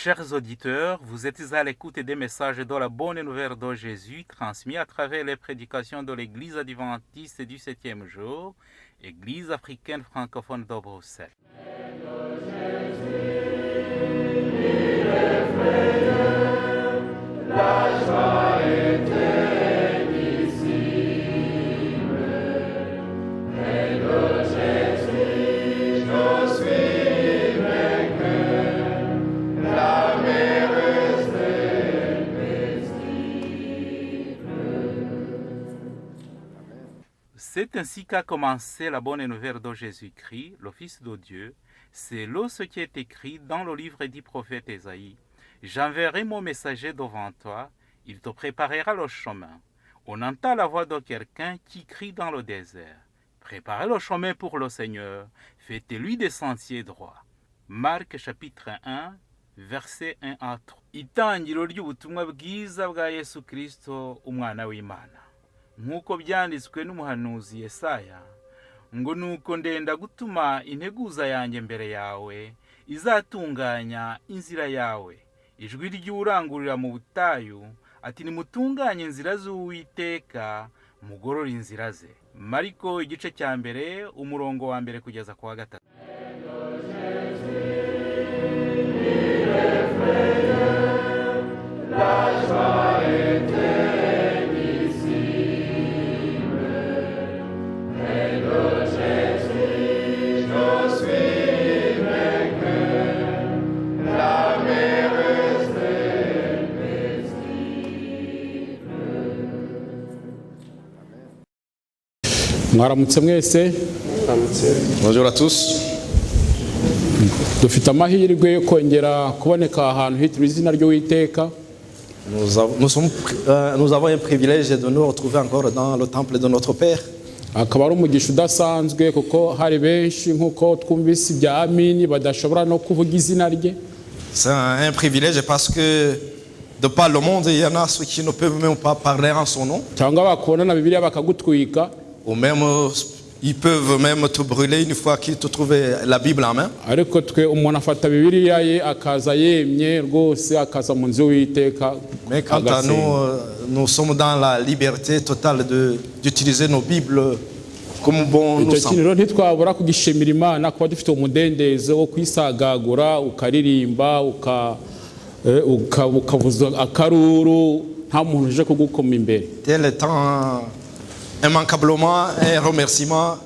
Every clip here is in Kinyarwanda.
Chers auditeurs, vous êtes à l'écoute des messages de la bonne nouvelle de Jésus transmis à travers les prédications de l'Église adventiste du 7e jour, Église africaine francophone de Bruxelles. C'est ainsi qu'a commencé la bonne nouvelle de Jésus-Christ, le Fils de Dieu. C'est là ce qui est écrit dans le livre du prophète Ésaïe. J'enverrai mon messager devant toi, il te préparera le chemin. On entend la voix de quelqu'un qui crie dans le désert. Préparez le chemin pour le Seigneur, faites-lui des sentiers droits. Marc chapitre 1, verset 1 à 3. Itangiro ry'ubutumwa bwiza bwa Yesu Kristo, umwana w'Imana. Nk'uko byanditswe n'umuhanuzi Yesaya, ngo nuko ndenda gutuma integuza yanjye mbere yawe, izatunganya inzira yawe. Ijwi ry'urangurira mu butayu, ati nimutunganye inzira z'Uwiteka, mugorore inzira ze. Mariko igice cya mbere, umurongo wa mbere kugeza ku wa 3. Mwaramutse mwese. Bonjour à tous. Dufite amahirwe yo kongera kuboneka ahantu hitwa izina ry'Uwiteka. Nous avons un privilège de nous retrouver encore dans le temple de notre Père. Akaba ari umugisha udasanzwe kuko hari benshi nkuko twumvise ibya Amini badashobora no kuvuga izina rye. C'est un privilège parce que de par le monde, il y en a ceux qui ne peuvent même pas parler en son nom. Cyangwa bakubona na Bibiliya bakagutwika. Ou même ils peuvent même te brûler une fois qu'ils te trouvent la Bible en main. Ariko twe umuntu afata Bibiliya ye akaza yemye rwose akaza mu nzu y'Uwiteka. Mais quant à nous, nous sommes dans la liberté totale d'utiliser nos Bibles comme bon nous semble. Icyo ntitwabura kugishimira Imana kuba dufite umudendezo wo kwisagagura ukaririmba ukavuza akaruru nta muntu uje kugukoma imbere. Tel étant immanquablement un remerciement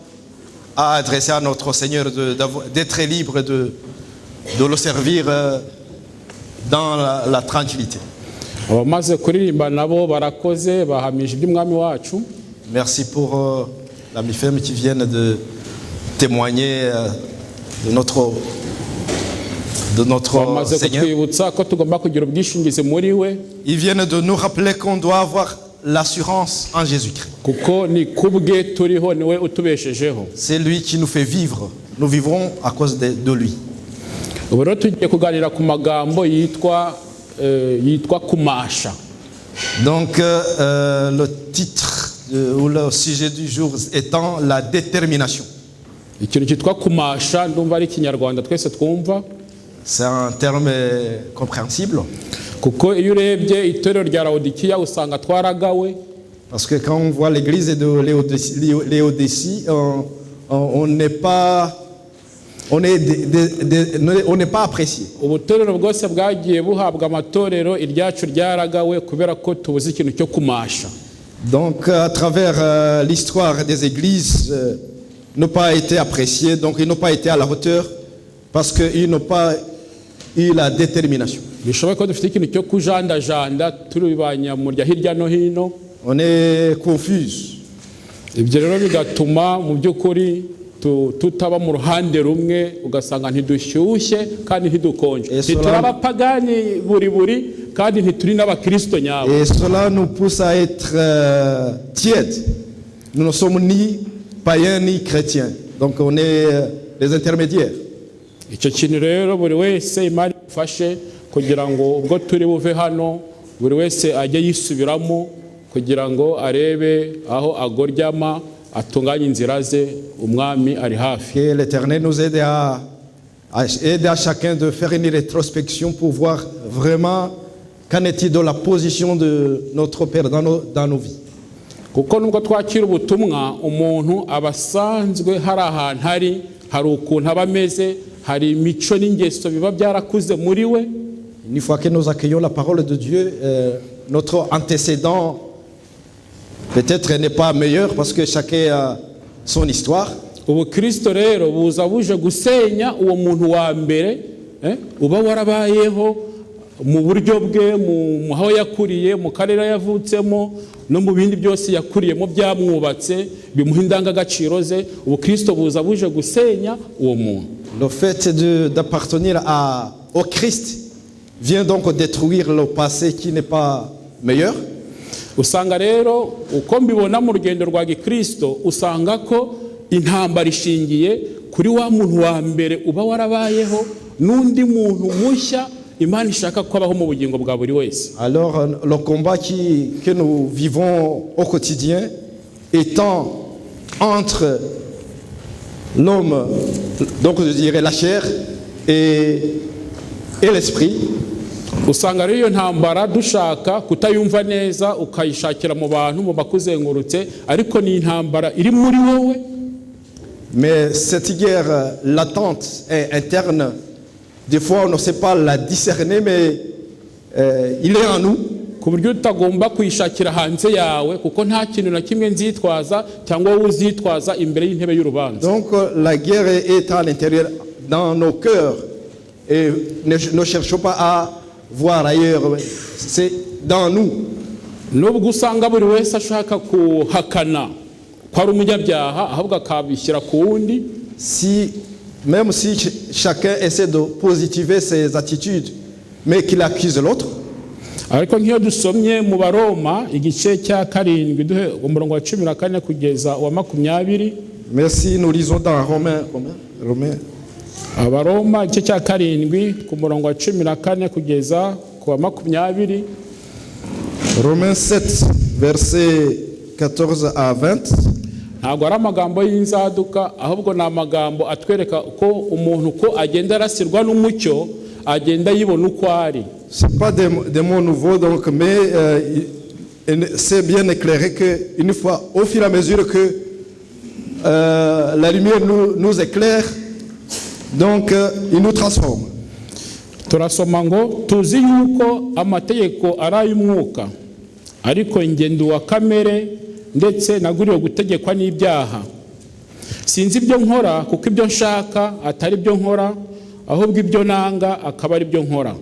à adresser à notre Seigneur d'être libre de le servir dans la tranquillité. Abamaze kuririmba nabo barakoze bahamije iby'umwami wacu. Merci pour l'ami femme qui viennent de témoigner de notre Seigneur. Ils viennent de nous rappeler qu'on doit avoir l'assurance en Jésus-Christ. C'est lui qui nous fait vivre. Nous vivrons à cause de lui. Donc le titre ou le sujet du jour étant la détermination. C'est un terme compréhensible. Parce que quand on voit l'église de Léodécie, on n'est pas apprécié. Donc à travers l'histoire des églises, n'ont pas été appréciés, donc ils n'ont pas été à la hauteur parce qu'ils n'ont pas eu la détermination. On est confus. tutaba mu ruhande rumwe ugasanga ntidushyushye kandi ntidukonje ntituri abapagani buri kandi ntituri n'abakristo nyabo. Et cela nous pousse à être tièdes. Nous ne sommes ni païens ni chrétiens, donc on est les intermédiaires. Icyo kintu rero buri wese Imana ifashe kugira ngo ubwo turi buve hano buri wese ajye yisubiramo kugira ngo arebe aho agoryama atunganye inzira ze umwami ari hafi. Que l'Éternel nous aide aider à chacun de faire une rétrospection pour voir vraiment qu'en est-il de la position de notre Père dans nos vies. kuko nubwo twakira ubutumwa umuntu abasanzwe hari ahantu hari ukuntu aba ameze, hari imico n'ingeso biba byarakuze muri we. Une fois que nous accueillons la parole de Dieu, notre antécédent peut-être n'est pas meilleur parce que chacun a son histoire. Ubukristo rero buza buje gusenya uwo muntu wa mbere uba warabayeho mu buryo bwe, mu aho yakuriye, mu karere yavutsemo no mu bindi byose yakuriyemo byamwubatse bimuha indangagaciro ze. Ubukristo buza buje gusenya uwo muntu. Le fait d'appartenir au Christ vient donc détruire le passé qui n'est pas meilleur. Usanga rero uko mbibona mu rugendo rwa Gikristo, usanga ko intambara ishingiye kuri wa muntu wa mbere uba warabayeho n'undi muntu mushya Imana ishaka ko abaho mu bugingo bwa buri wese. Alors le combat que nous vivons au quotidien étant entre l'homme, donc je dirais la chair et l'esprit. Usanga rero iyo ntambara dushaka kutayumva neza ukayishakira mu bantu mu bakuzengurutse, ariko ni intambara iri muri wowe. Mais cette guerre latente et interne, des fois on ne sait pas la discerner, mais il est en nous. Ku buryo utagomba kuyishakira hanze yawe, kuko nta kintu na kimwe nzitwaza cyangwa wowe uzitwaza imbere y'intebe y'urubanza. Donc la guerre est à l'intérieur, dans nos cœurs, et ne cherchons pas à voir ailleurs, c'est dans nous. Nubwo usanga buri wese ashaka kuhakana ko ari umunyabyaha, ahubwo akabishyira ku wundi. Même si chacun essaie de positiver ses attitudes, mais qu'il accuse l'autre. Ariko nk'iyo dusomye mu Baroma igice cya 7 duhe umurongo wa 14 kugeza wa 20. Merci, nous lisons dans Romains. Abaroma igice cya 7 ku murongo wa 14 kugeza ku wa 20. Romains 7 versets 14 à 20. Ntabwo ari amagambo y'inzaduka, ahubwo ni amagambo atwereka ko umuntu ko agenda arasirwa n'umucyo, agenda yibona uko ari. C'est pas des mots nouveaux, donc, mais c'est bien éclairé qu'une fois, au fur et à mesure que la lumière nous éclaire, donc il nous transforme. Turasoma ngo tuzi yuko amategeko ari ay'umwuka, ariko ingendo wa kamere ndetse naguriwe gutegekwa n'ibyaha. Sinzi ibyo nkora, kuko ibyo nshaka atari byo nkora, ahubwo ibyo nanga akaba ari byo nkora.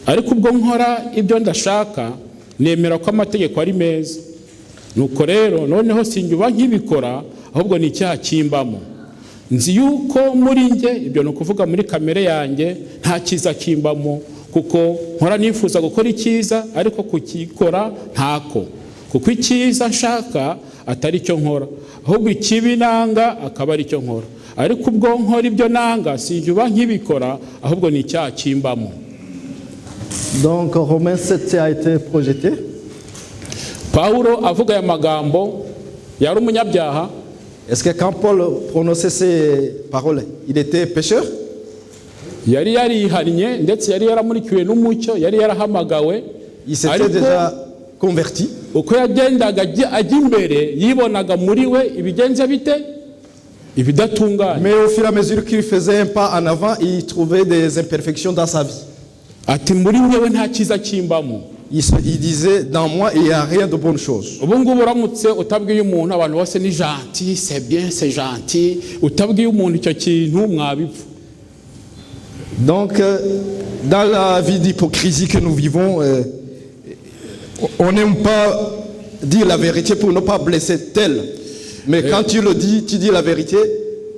Ariko ubwo nkora ibyo ndashaka, nemera ko amategeko ari meza. Nuko rero noneho sinjye nkibikora, ahubwo ni icyaha kimbamo. Nzi yuko muri nge, ibyo no kuvuga muri kamere yanjye, nta cyiza kimbamo, kuko nkora nifuza gukora icyiza, ariko kukikora ntako. Kuko icyiza nshaka atari cyo nkora, ahubwo ikibi nanga akaba ari cyo nkora. Ariko ubwo nkora ibyo nanga, sinjye nkibikora, ahubwo ni icyaha kimbamo. Donc Romains 7 a été projeté. Paulo avuga aya magambo yari umunyabyaha. Est-ce que quand Paul prononçait ces paroles, il était pécheur? Yari yarihannye ndetse yari yaramurikiwe n'umucyo, yari yarahamagawe. Il s'était déjà converti. Uko yagendaga ajya imbere yibonaga muri we ibigenza bite ibidatunganye. Mais au fur et à mesure qu'il faisait un pas en avant, il trouvait des imperfections dans sa vie. Ati muri ngewe nta cyiza kimbamo. Il disait, dans moi il n'y a rien de bonne chose. Ubu ngubu uramutse utabwiye umuntu abantu bose ni gentil, c'est bien, c'est gentil, utabwiye umuntu icyo kintu mwabipfa. Donc dans la vie d'hypocrisie que nous vivons, on n'aime pas dire la vérité pour ne pas blesser tel. Mais quand tu le dis, tu dis la vérité,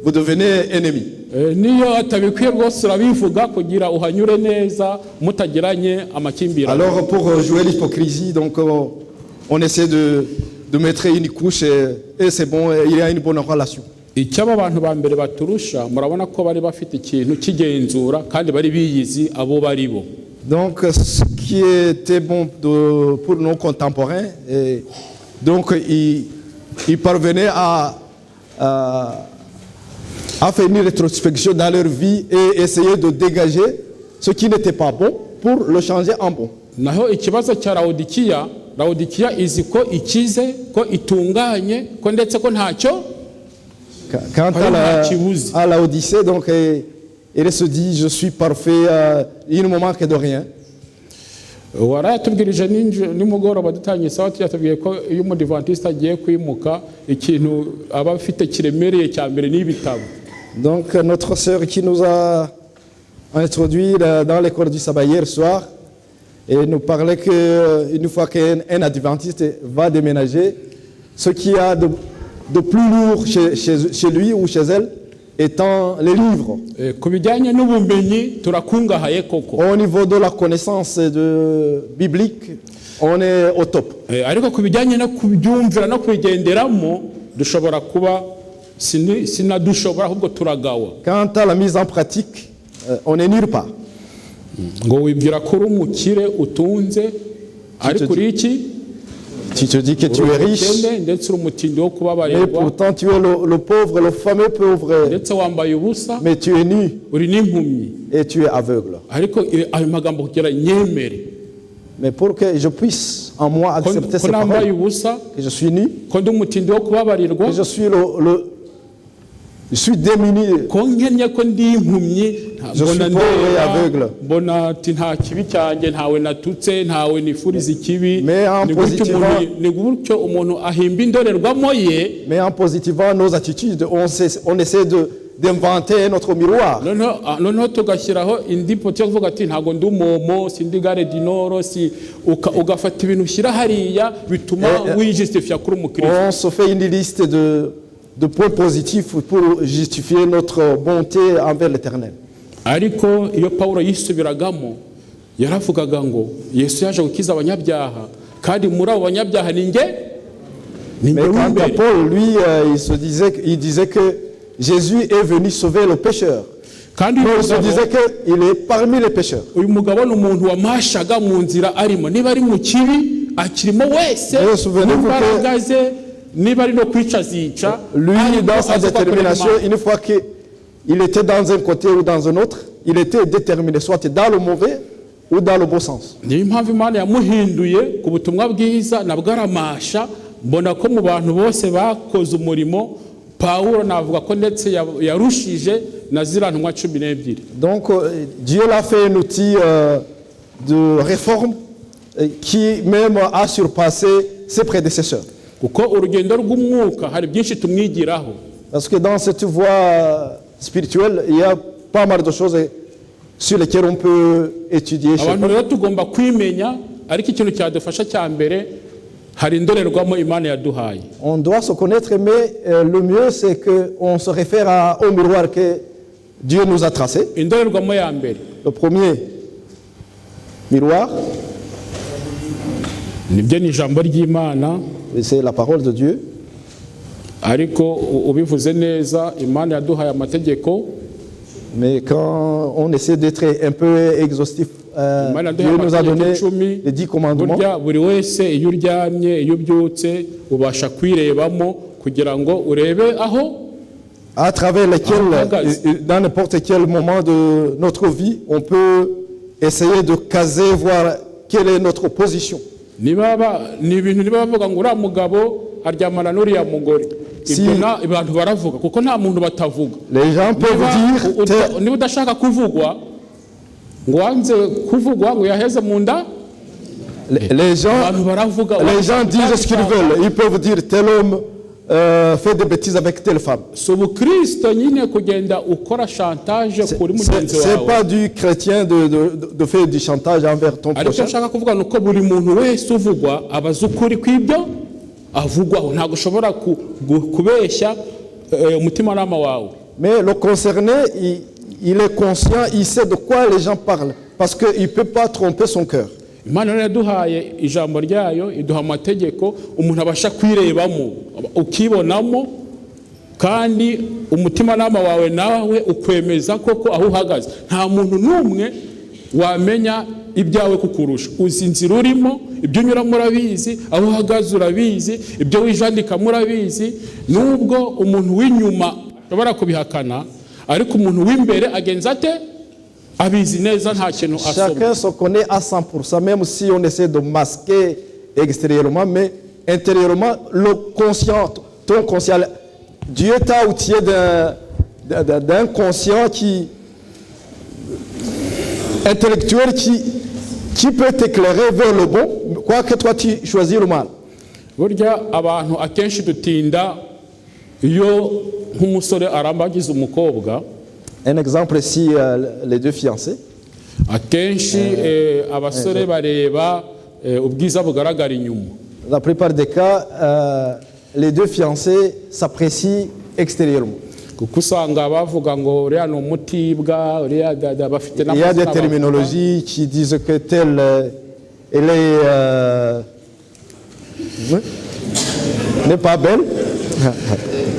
vous devenez ennemi. Niyo atabikwiye rwose urabivuga kugira uhanyure neza mutagiranye amakimbirane. Alors pour jouer l'hypocrisie, donc on essaie de mettre une couche et c'est bon, il y a une bonne relation. Icyaba abantu ba mbere baturusha murabona ko bari bafite ikintu kigenzura kandi bari biyizi abo bari bo. Donc ce qui était bon pour nos contemporains, donc ils parvenaient à faire une rétrospection dans leur vie et essayer de dégager ce qui n'était pas bon pour le changer en bon. naho ikibazo cya Laodikiya izi ko ikize ko itunganye ko ndetse ko ntacyo Quant à la Odyssée, donc, elle se dit, je suis parfait, il ne me manque de rien. waratubwirije nimugoroba dutangiye sawa tuyatubwiye ko iyo umudivantiste agiye kwimuka ikintu aba afite kiremereye cya mbere n'ibitabo. Donc notre sœur qui nous a introduit dans l'école du sabbat hier soir et nous parlait qu'une fois qu'un adventiste va déménager, ce qu'il y a de plus lourd chez lui ou chez elle étant les livres. Au niveau de la connaissance biblique, on est au top. Quant à la mise en pratique, on n'est nulle part. Tu te dis que tu es riche, mais pourtant tu es le pauvre, le fameux pauvre, mais tu es nu et tu es aveugle. Mais pour que je puisse en moi accepter ces paroles, que je suis nu, que je suis démuni, je suis pauvre et aveugle. Mais en positivant nos attitudes, on essaie d'inventer notre miroir. On se fait une liste de points positifs pour justifier notre bonté envers l'Éternel. Ariko iyo Paulo yisubiragamo yaravugaga ngo Yesu yaje gukiza abanyabyaha kandi muri abo banyabyaha ninge. Mais quant à Paul, lui, il disait que Jésus est venu sauver le pécheur. Paul se disait qu'il est parmi les pécheurs. Uyu mugabo n'umuntu wamashaga mu nzira arimo niba ari mu kibi akirimo wese n'imbaragaze niba ari no kwica zica. Lui, dans sa détermination, une fois qu'il était dans un côté ou dans un autre, il était déterminé, soit dans le mauvais ou dans le bon sens. Niyo mpamvu Imana yamuhinduye ku butumwa bwiza nabwo aramasha. Mbona ko mu bantu bose bakoze umurimo Paulo navuga ko ndetse yarushije na zira ntumwa 12. Donc Dieu l'a fait un outil de réforme qui même a surpassé ses prédécesseurs. Kuko urugendo rw'umwuka hari byinshi tumwigiraho. Parce que dans cette voie spirituelle, il y a pas mal de choses sur lesquelles on peut étudier. Abantu rero tugomba kwimenya ariko ikintu cyadufasha cya mbere hari indorerwamo Imana yaduhaye. On doit se connaître, mais le mieux c'est qu'on se réfère au miroir que Dieu nous a tracé. Indorerwamo ya mbere. Le premier miroir, nibyo ni ijambo ry'Imana, c'est la parole de Dieu. Ariko ubivuze neza Imana yaduhaye amategeko. Mais quand on essaie d'être un peu exhaustif, Dieu nous a donné les 10 commandements. Buri wese iyo uryamye iyo ubyutse ubasha kwirebamo kugira ngo urebe aho à travers lesquels, dans n'importe quel moment de notre vie, on peut essayer de caser, voir quelle est notre position. Ni ibintu niba bavuga ngo uriya mugabo aryamana n'uriya mugore. Abantu baravuga kuko nta muntu batavuga. Les gens peuvent dire niba udashaka kuvugwa ngo wanze kuvugwa ngo yaheze mu nda. Les gens disent ce qu'ils veulent. Ils peuvent dire tel homme fait des bêtises avec telle femme. C'est pas du chrétien de faire du chantage envers ton prochain. Mais le concerné, il est conscient, il sait de quoi les gens parlent, parce qu'il ne peut pas tromper son cœur. Imana yaduhaye ijambo ryayo iduha amategeko umuntu abasha kwirebamo ukibonamo kandi umutima nama wawe nawe ukwemeza koko aho uhagaze. Nta muntu numwe wamenya ibyawe kukurusha. Uzi inzira urimo, ibyo unyuramo urabizi, aho uhagaze urabizi, ibyo wijandika murabizi. Nubwo umuntu w'inyuma ushobora kubihakana ariko umuntu w'imbere agenza ate abizi neza nta kintu asoma. Chacun se connaît à 100%, même si on essaie de masquer extérieurement, mais intérieurement, le conscient, ton conscient, Dieu t'a outillé d'un conscient intellectuel qui peut t'éclairer vers le bon, quoique toi tu choisis le mal. Burya abantu akenshi dutinda iyo nk'umusore arambagiza umukobwa. Un exemple ici, les deux fiancés. Akenshi abasore bareba ubwiza bugaragara inyuma. La plupart des cas, les deux fiancés s'apprécient extérieurement. Kuko usanga bavuga ngo uriya ni umutibwa, uriya bafite Il y a des terminologies qui disent que telle elle n'est pas belle.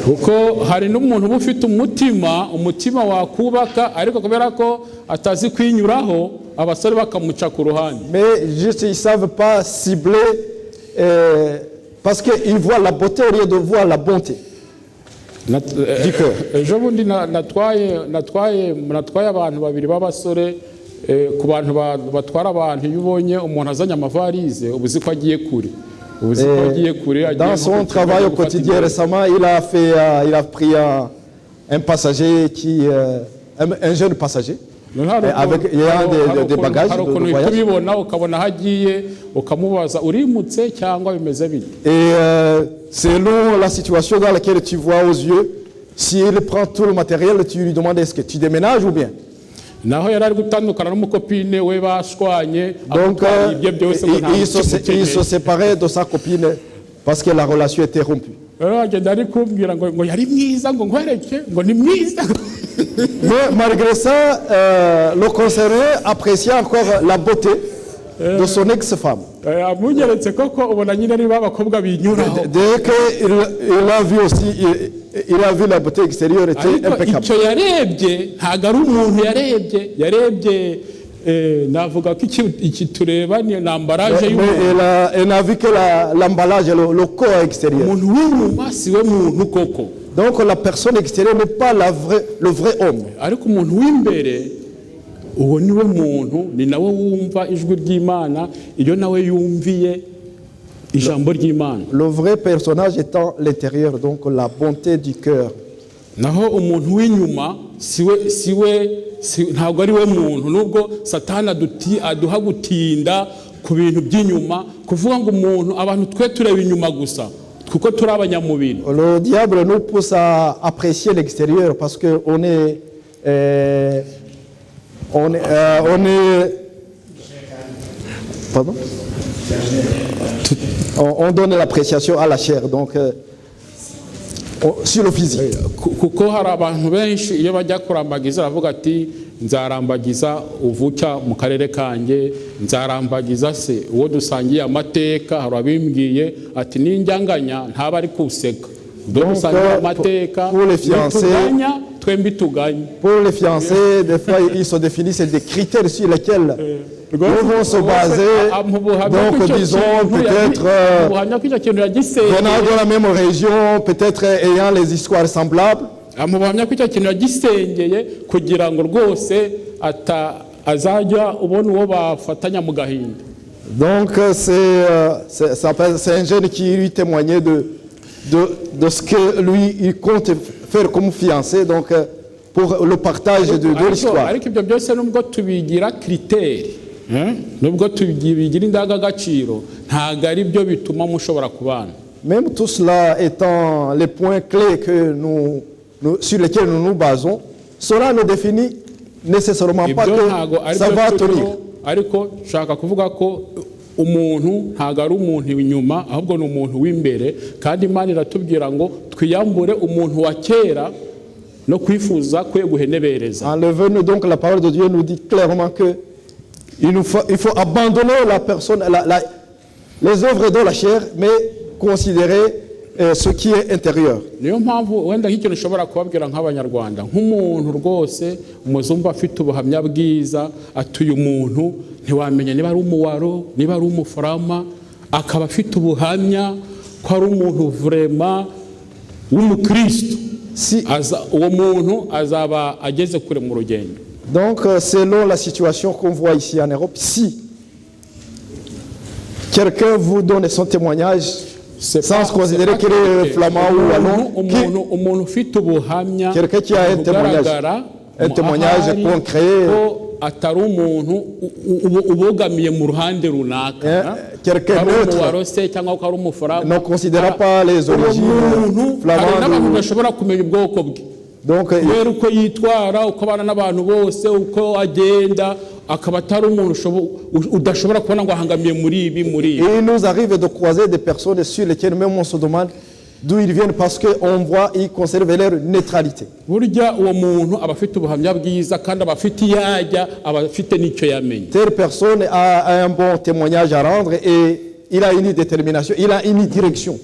Kuko hari n'umuntu uba ufite umutima wakubaka ariko kubera ko atazi kwinyuraho abasore bakamuca ku ruhande. Mais juste ils savent pas cibler parce qu'ils voient la beauté au lieu de voir la bonté. Ejo bundi natwaye abantu babiri b'abasore ku bantu batwara abantu iyo ubonye umuntu azanye amavarize ubuzi ko agiye kure. Dans son travail au quotidien récemment, il a pris un passager un jeune passager avec des bagages de voyage. Et selon la situation dans laquelle tu vois aux yeux, s'il prend tout le matériel, tu lui demandes est-ce que tu déménages ou bien. Donc il se séparait de sa copine parce que la relation était rompue. Mais malgré ça, le concerné appréciait encore la beauté de son ex-femme. Dès qu'il a vu aussi, il a vu la beauté extérieure était impeccable. Mais elle n'a vu que l'emballage, le corps extérieur. Donc la personne extérieure n'est pas le vrai homme. Le vrai personnage étant l'intérieur, donc la bonté du cœur. Ntabwo ari we muntu nubwo satani aduha gutinda ku bintu by'inyuma kuvuga ngo umuntu abantu twe tureba inyuma gusa kuko turi abanyamubiri. Le diable nous pousse à apprécier l'extérieur parce que on est pardon, on donne l'appréciation à la chair, donc sur le physique. Kuko hari abantu benshi iyo bajya kurambagiza bavuga ati nzarambagiza uvuka mu karere kanjye, nzarambagiza se uwo dusangiye amateka. Hari abimbwiye ati ninjyanganya ntaba ari kuseka dusangiye amateka tuganya twembi tuganye. Pour les fiancés, des fois ils se définissent des critères sur lesquels ils vont se baser. Donc disons peut-être venant de la même région, peut-être ayant les histoires semblables. Donc c'est un jeune qui lui témoignait de ce que lui il compte faire comme fiancé, donc pour le partage de l'histoire. Même tout cela étant les points clés que sur lesquels nous nous basons, cela ne définit nécessairement pas que ça va tenir. Umuntu ntago ari umuntu inyuma ahubwo ni umuntu w'imbere, kandi Imana iratubwira ngo twiyambure umuntu wa kera no kwifuza kwe guhenebereza. Enlevez-nous, donc la parole de Dieu nous dit clairement que il faut abandonner la personne, les œuvres de la chair, mais considérer ce qui est intérieur. Niyo mpamvu wenda nk'ikintu ushobora kubabwira nk'abanyarwanda nk'umuntu rwose umuzumva afite ubuhamya bwiza atuye umuntu ntiwamenya niba ari umuwaro niba ari umufurama akaba afite ubuhamya ko ari umuntu vraiment w'umukristo. Si, uwo muntu azaba ageze kure mu rugendo. donc, selon la situation qu'on voit ici en Europe, si quelqu'un vous donne son témoignage, sans se considérer qu'il est flamand ou wallon, umuntu ufite ubuhamya, quelqu'un qui a un témoignage concret, atari umuntu ubogamiye mu ruhande runaka, quelqu'un neutre, ne considérant pas les origines flamandes. Bashobora kumenya ubwoko bwe. Donc, kubera uko yitwara, uko abana n'abantu bose, uko agenda, akaba atari umuntu udashobora kubona ngo ahangamiye muri ibi. Et il nous arrive de croiser des personnes sur lesquelles même on se demande d'où ils viennent parce qu'on voit ils conservent leur neutralité. Burya uwo muntu aba afite ubuhamya bwiza kandi aba afite iyajya, aba afite n'icyo yamenye. Telle personne a un bon témoignage à rendre et il a une détermination, il a une direction.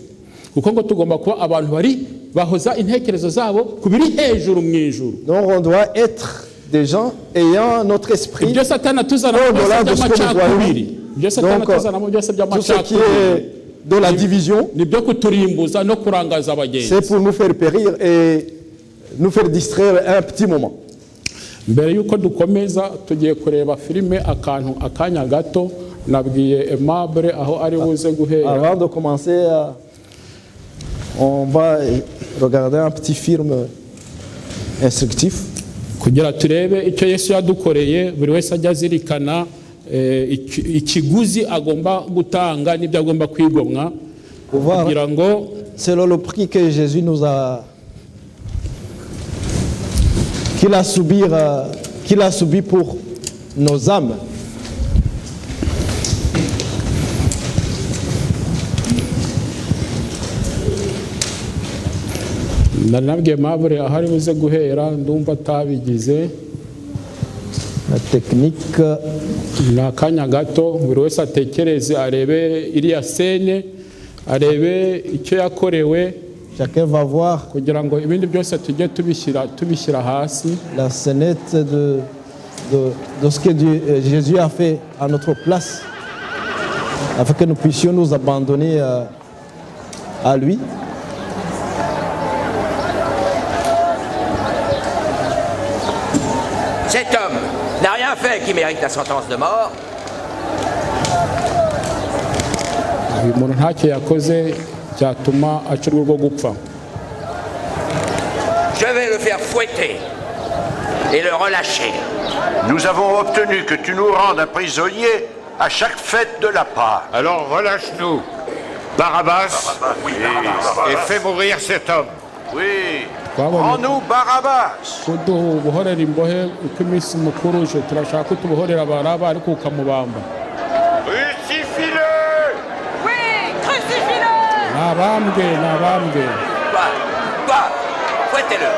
Kuko ngo tugomba kuba abantu bari bahoza intekerezo zabo kubiri hejuru mu ijuru. Donc on doit être des gens ayant notre esprit Ibyo Satani tuzana au-delà de ce que nous voyons. Ibyo Satani tuzana mu byose Tout ce qui est de la division, nibyo kuturimbuza no kurangaza abagenzi. c'est pour nous faire périr et nous faire distraire un petit moment. Mbere yuko dukomeza tugiye kureba filime akanya gato, nabwiye Aimable aho ari buze guhera. Avant de commencer, on va regarder un petit film instructif. Kugira turebe icyo Yesu yadukoreye, buri wese ajya azirikana ikiguzi agomba gutanga n'ibyo agomba kwigomwa kugira ngo selon le prix que Jésus nous a qu'il a subi pour nos âmes. Nabwiye Aimable ahari buze guhera, ndumva atabigize. La technique, na kanya gato buri wese atekereze, arebe iriya scène, arebe icyo yakorewe. Chacun va voir kugira ngo ibindi byose tujye tubishyira hasi. La scénette de ce que Jésus a fait à notre place, afin que nous puissions nous abandonner à lui. Cet homme n'a rien fait qui mérite la sentence de mort. Uyu muntu ntacyo yakoze cyatuma acirwa urwo gupfa. Je vais le faire fouetter et le relâcher. Nous avons obtenu que tu nous rendes un prisonnier à chaque fête de la Pâque. Alors relâche-nous, Barabbas, et fais mourir cet homme. Oui, rends-nous Barabbas. Kuduha ubuhorera imbohe uko iminsi mukuru uje, turashaka ko tubuhorera Baraba ariko ukamubamba. Crucifie-le! Oui, crucifie-le! Nabambwe. Toi, fouettez-le.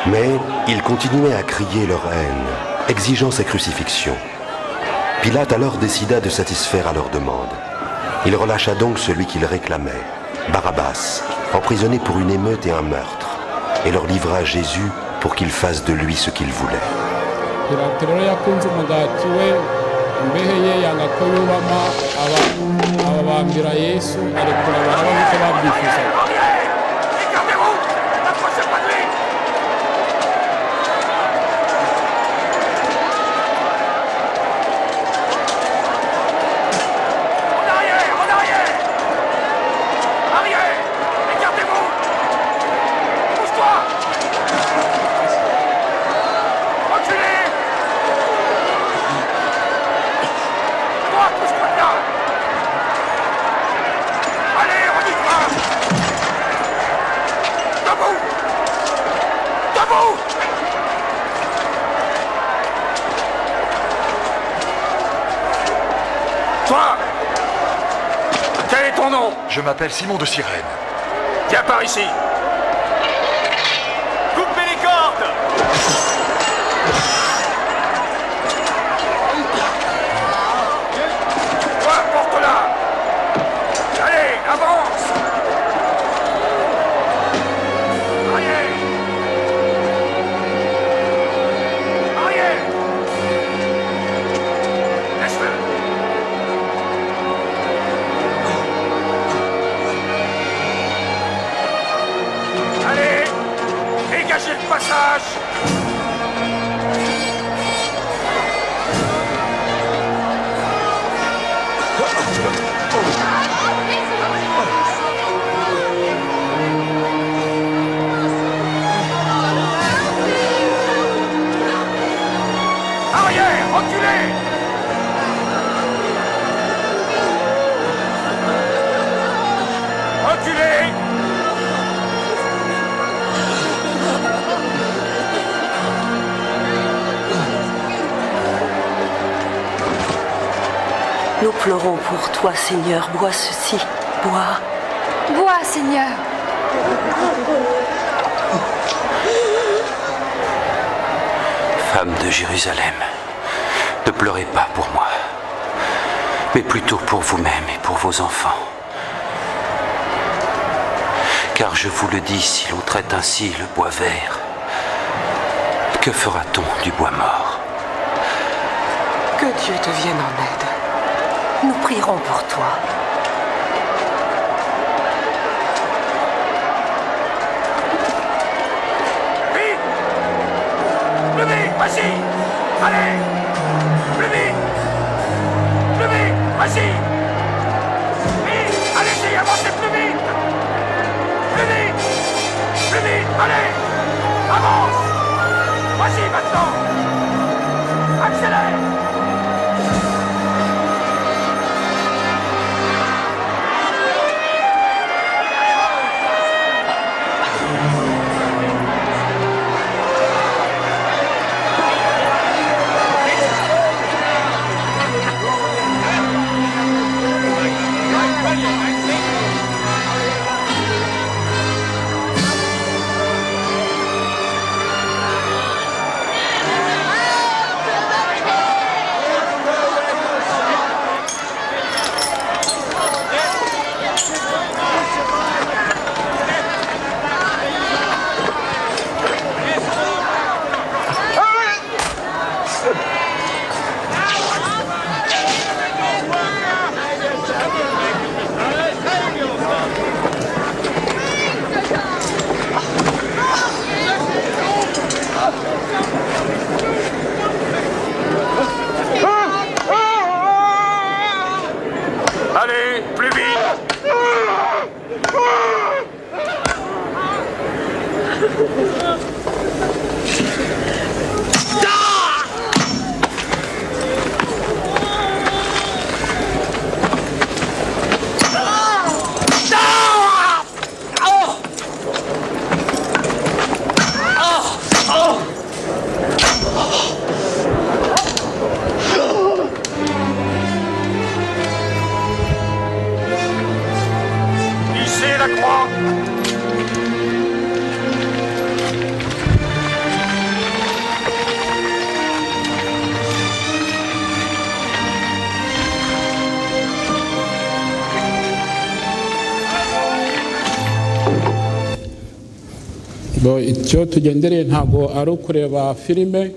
Mais ils continuaient à crier leur haine, exigeant sa crucifixion. Pilate alors décida de satisfaire à leur demande. Il relâcha donc celui qu'il réclamait, Barabbas, emprisonné pour une émeute et un meurtre, et leur livra à Jésus pour qu'il fasse de lui ce qu'il voulait. Je m'appelle Simon de Cyrène. Viens par ici. Coupez les cordes! Toi, porte-la. Allez, avance. Arrière. Arrière. Laisse-le. Allez, dégagez le passage. Arrière, reculez. Reculez. Nous pleurons pour toi, Seigneur. Bois ceci. Bois. Bois, Seigneur. Femme de Jérusalem, ne pleurez pas pour moi, mais plutôt pour vous-même et pour vos enfants. Car je vous le dis, si l'on traite ainsi le bois vert, que fera-t-on du bois mort? Que Dieu te vienne en aide. Nous prierons pour toi. Vite. Plus vite, vas-y. Allez. Plus vite. Plus vite, vas-y. Vite, allez-y, avancez plus vite. Plus vite. Plus vite, allez. Avance. Vas-y maintenant. Accélère. Allez, plus vite. Lissez la croix. icyo tugendereye ntabwo ari ukureba filime.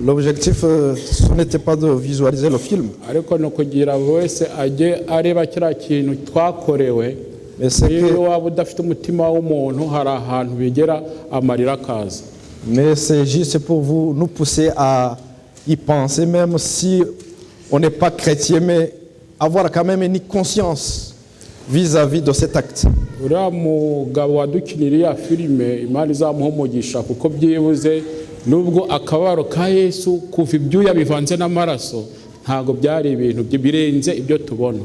L'objectif, ce n'était pas de visualiser le film. ariko no kugira wese ajye areba kiriya kintu twakorewe. Iyo waba udafite umutima w'umuntu hari ahantu bigera amarira akaza. Mais c'est juste pour vous nous pousser à y penser, même si on n'est pas chrétien, mais avoir quand même une conscience vis-à-vis de cet acte. uriya mugabo wadukiniriye filime Imana izamuha umugisha kuko byibuze nubwo akabaro ka Yesu kuva ibyuya bivanze n'amaraso ntago byari ibintu birenze ibyo tubona.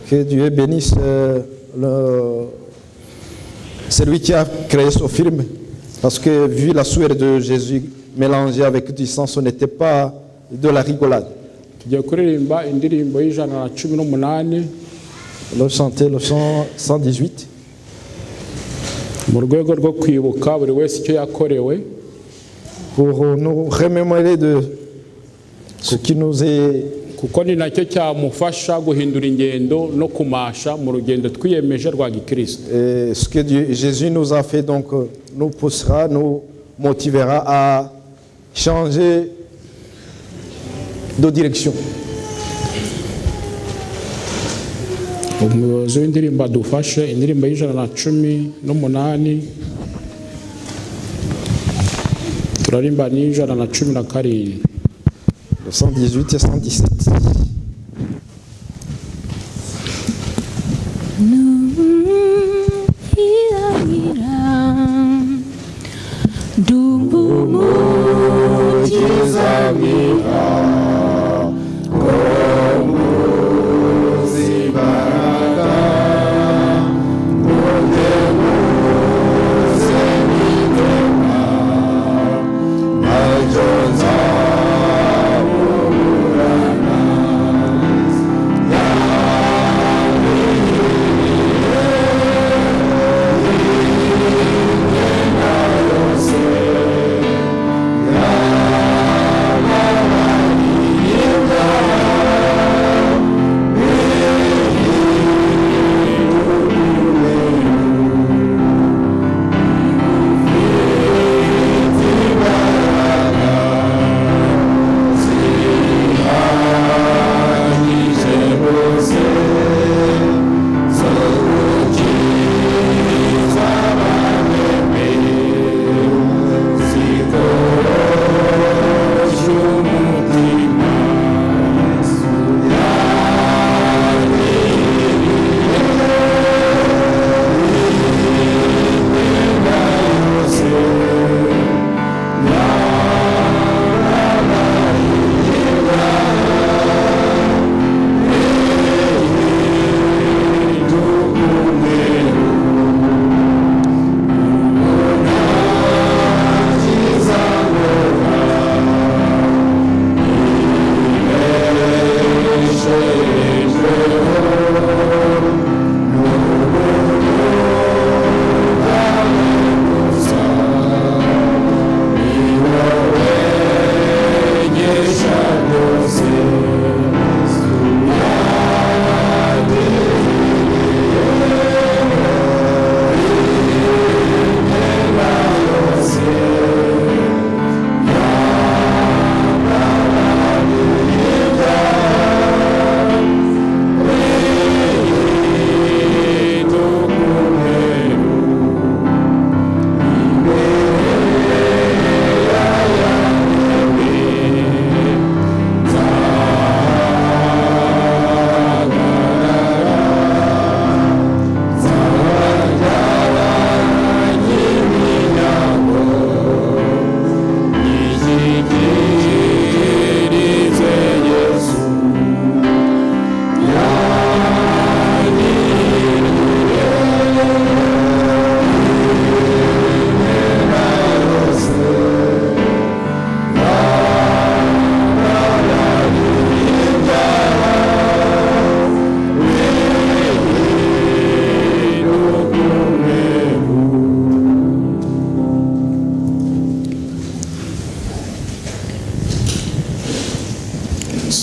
Que Dieu bénisse celui qui a créé ce film, parce que vu la sueur de Jésus mélangée avec du sang, ce n'était pas de la rigolade. tugiye kuririmba indirimbo y'ijana na 18. le chanter le chant 118. mu rwego rwo kwibuka buri wese icyo yakorewe, pour nous remémorer de ce qui nous est, kuko ni nacyo cyamufasha guhindura ingendo no kumasha mu rugendo twiyemeje rwa gikristo. et ce que Jésus nous a fait, donc nous poussera, nous motivera à changer de direction. Umuyobozi w'indirimbo adufashe indirimbo y'118, turarimba n'117. Le 118 et 117.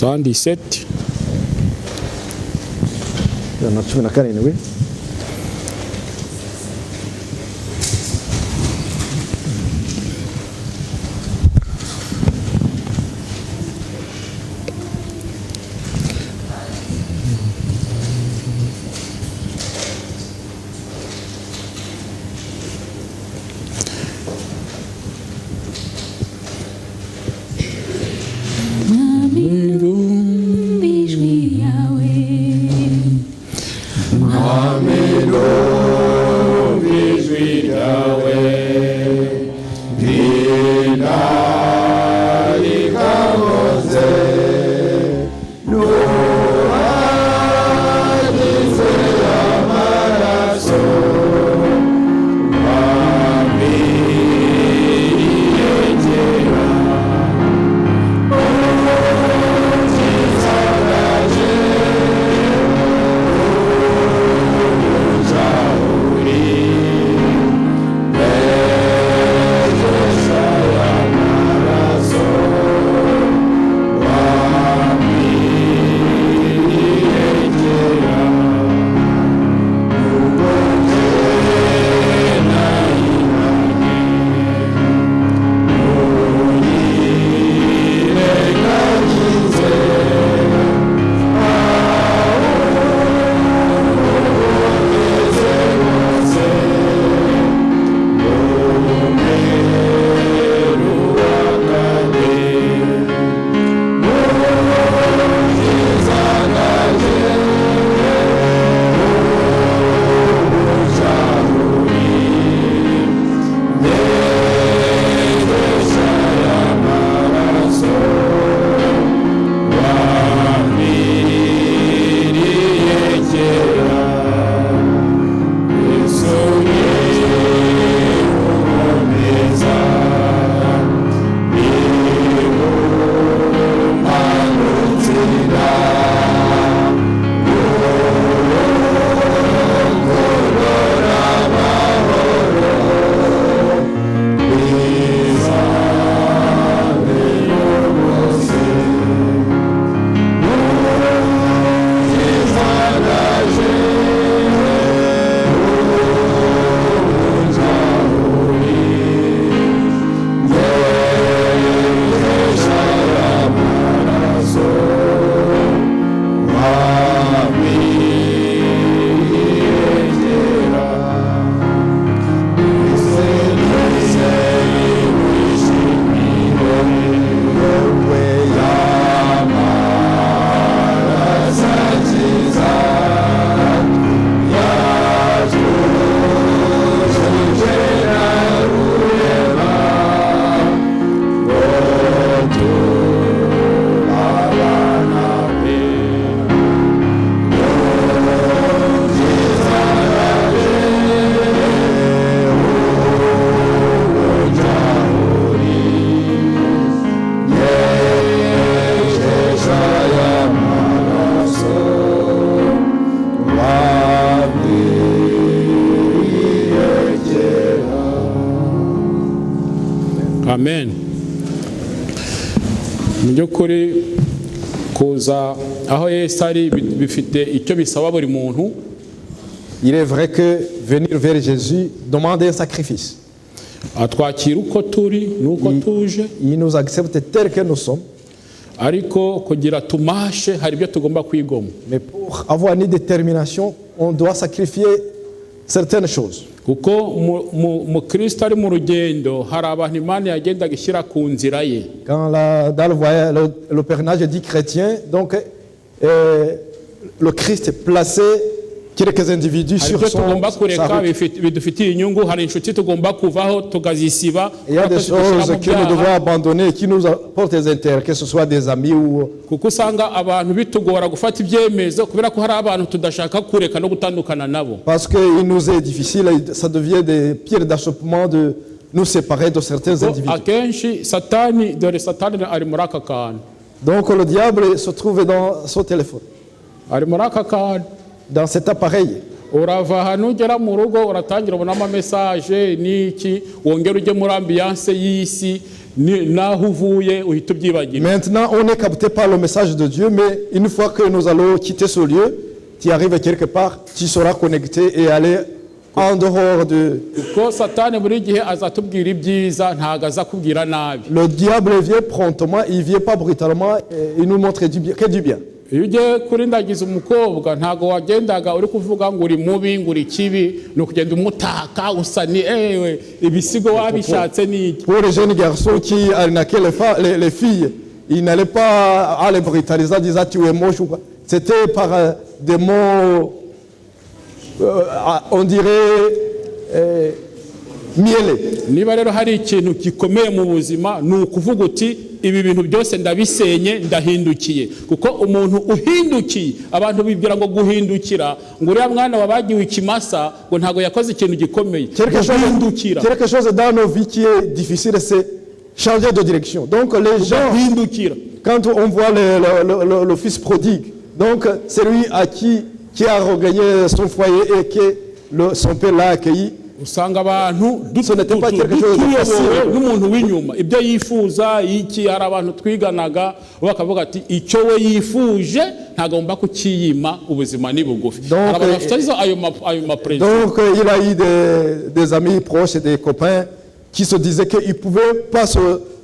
Sandiseti na 17. amen. Mu by'ukuri kuza aho Yesu ari bifite icyo bisaba buri muntu. Il est vrai que venir vers Jésus demande un sacrifice. Atwakira uko turi nuko tuje. Il nous accepte tel que nous sommes. Ariko kugira tumashe hari ibyo tugomba kwigomwa. Mais pour avoir une détermination, on doit sacrifier certaines choses. Kuko mu Kristo ari mu rugendo hari abantu Imana yagendaga ishyira ku nzira ye. Quand dans le voyage, le pèlerinage dit chrétien, donc le Christ plaçait quelques individus sur sa route. Bidufitiye inyungu, hari inshuti tugomba kuvaho tugazisiba. Il y a des choses que nous devons abandonner qui nous apportent des intérêts, que ce soit des amis ou... Kuko usanga abantu bitugora gufata ibyemezo kubera ko hari abantu tudashaka kureka no gutandukana nabo. Parce qu'il nous est difficile, ça devient des pierres d'achoppement de nous séparer de certains individus. Akenshi Satani, dore Satani ari muri aka kantu. Donc le diable se trouve dans son téléphone. Ari muri aka kantu. Dans cet appareil. Urava hano ugera mu rugo uratangira ubona ama message niki wongera ujye muri ambiance y'isi naho uvuye uhita ubyibagira. Maintenant on est capté par le message de Dieu, mais une fois que nous allons quitter ce lieu, tu arrives quelque part, tu seras connecté et aller en dehors de... Kuko Satani buri gihe azatubwira ibyiza ntago azakubwira nabi. Le diable vient promptement, il vient pas brutalement, il nous montre que du bien. Iyo ugiye kurindagiza umukobwa ntago wagendaga uri kuvuga ngo uri mubi ngo uri kibi no kugenda umutaka usani ibisigo wabishatse niki. Pour les jeunes garçons qui arnaquaient les filles, ils n'allaient pas à les brutaliser en disant tu es moche ou quoi. C'était par des mots, on dirait miellés. Niba rero hari ikintu gikomeye mu buzima ni ukuvuga uti ibi bintu byose ndabisenye ndahindukiye. Kuko umuntu uhindukiye abantu bibwira ngo guhindukira ngo uriya mwana wabagiwe ikimasa ngo ntago yakoze ikintu gikomeye. Quelque chose dans nos vies qui est difficile, c'est changer de direction. Donc les gens, quand on voit le fils prodigue, donc c'est lui à qui a regagné son foyer et que son père l'a accueilli. Usanga abantu ce n'était pas quelque chose de facile. N'umuntu w'inyuma ibyo yifuza iki hari abantu twiganaga bakavuga ati icyo we yifuje ntagomba kukiyima ubuzima ni bugufi. Donc il a eu des amis proches et des copains qui se disaient qu'ils ne pouvaient pas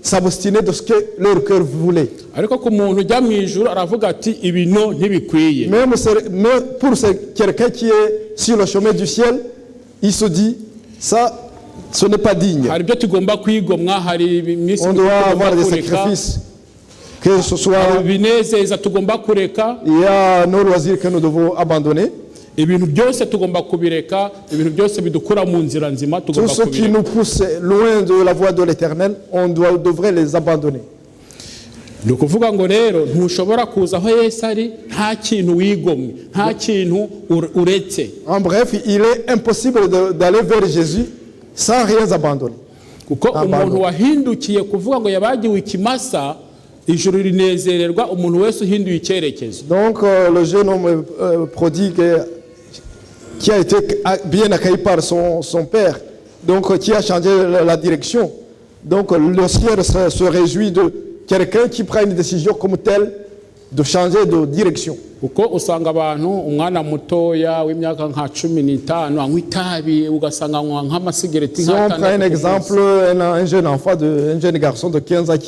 s'abstiner de ce que leur cœur voulait. Ariko ku muntu ujya mu ijuru aravuga ati ibino ntibikwiye. Même pour quelqu'un qui est sur le chemin du ciel, il se dit ça, ce n'est pas digne. On doit avoir des sacrifices, que ce soit... Il y a nos loisirs que nous devons abandonner. Tout ce qui nous pousse loin de la voie de l'Éternel, on devrait les abandonner. Ni ukuvuga ngo rero ntushobora kuza aho Yesu ari nta kintu wigomwe nta kintu uretse. En bref, il est impossible d'aller vers Jésus sans rien abandonner. Kuko umuntu wahindukiye kuvuga ngo yabagiwe ikimasa ijuru rinezererwa umuntu wese uhinduye icyerekezo. Donc le jeune homme prodigue qui a été bien accueilli par son père, donc qui a changé la direction. Donc le ciel se réjouit de quelqu'un qui prend une décision comme telle de changer de direction. Uko usanga abantu umwana mutoya w'imyaka nka 15 anywa itabi ugasanga anywa nk'amasigareti Si on prend un exemple, un jeune enfant, un jeune garçon de 15 ans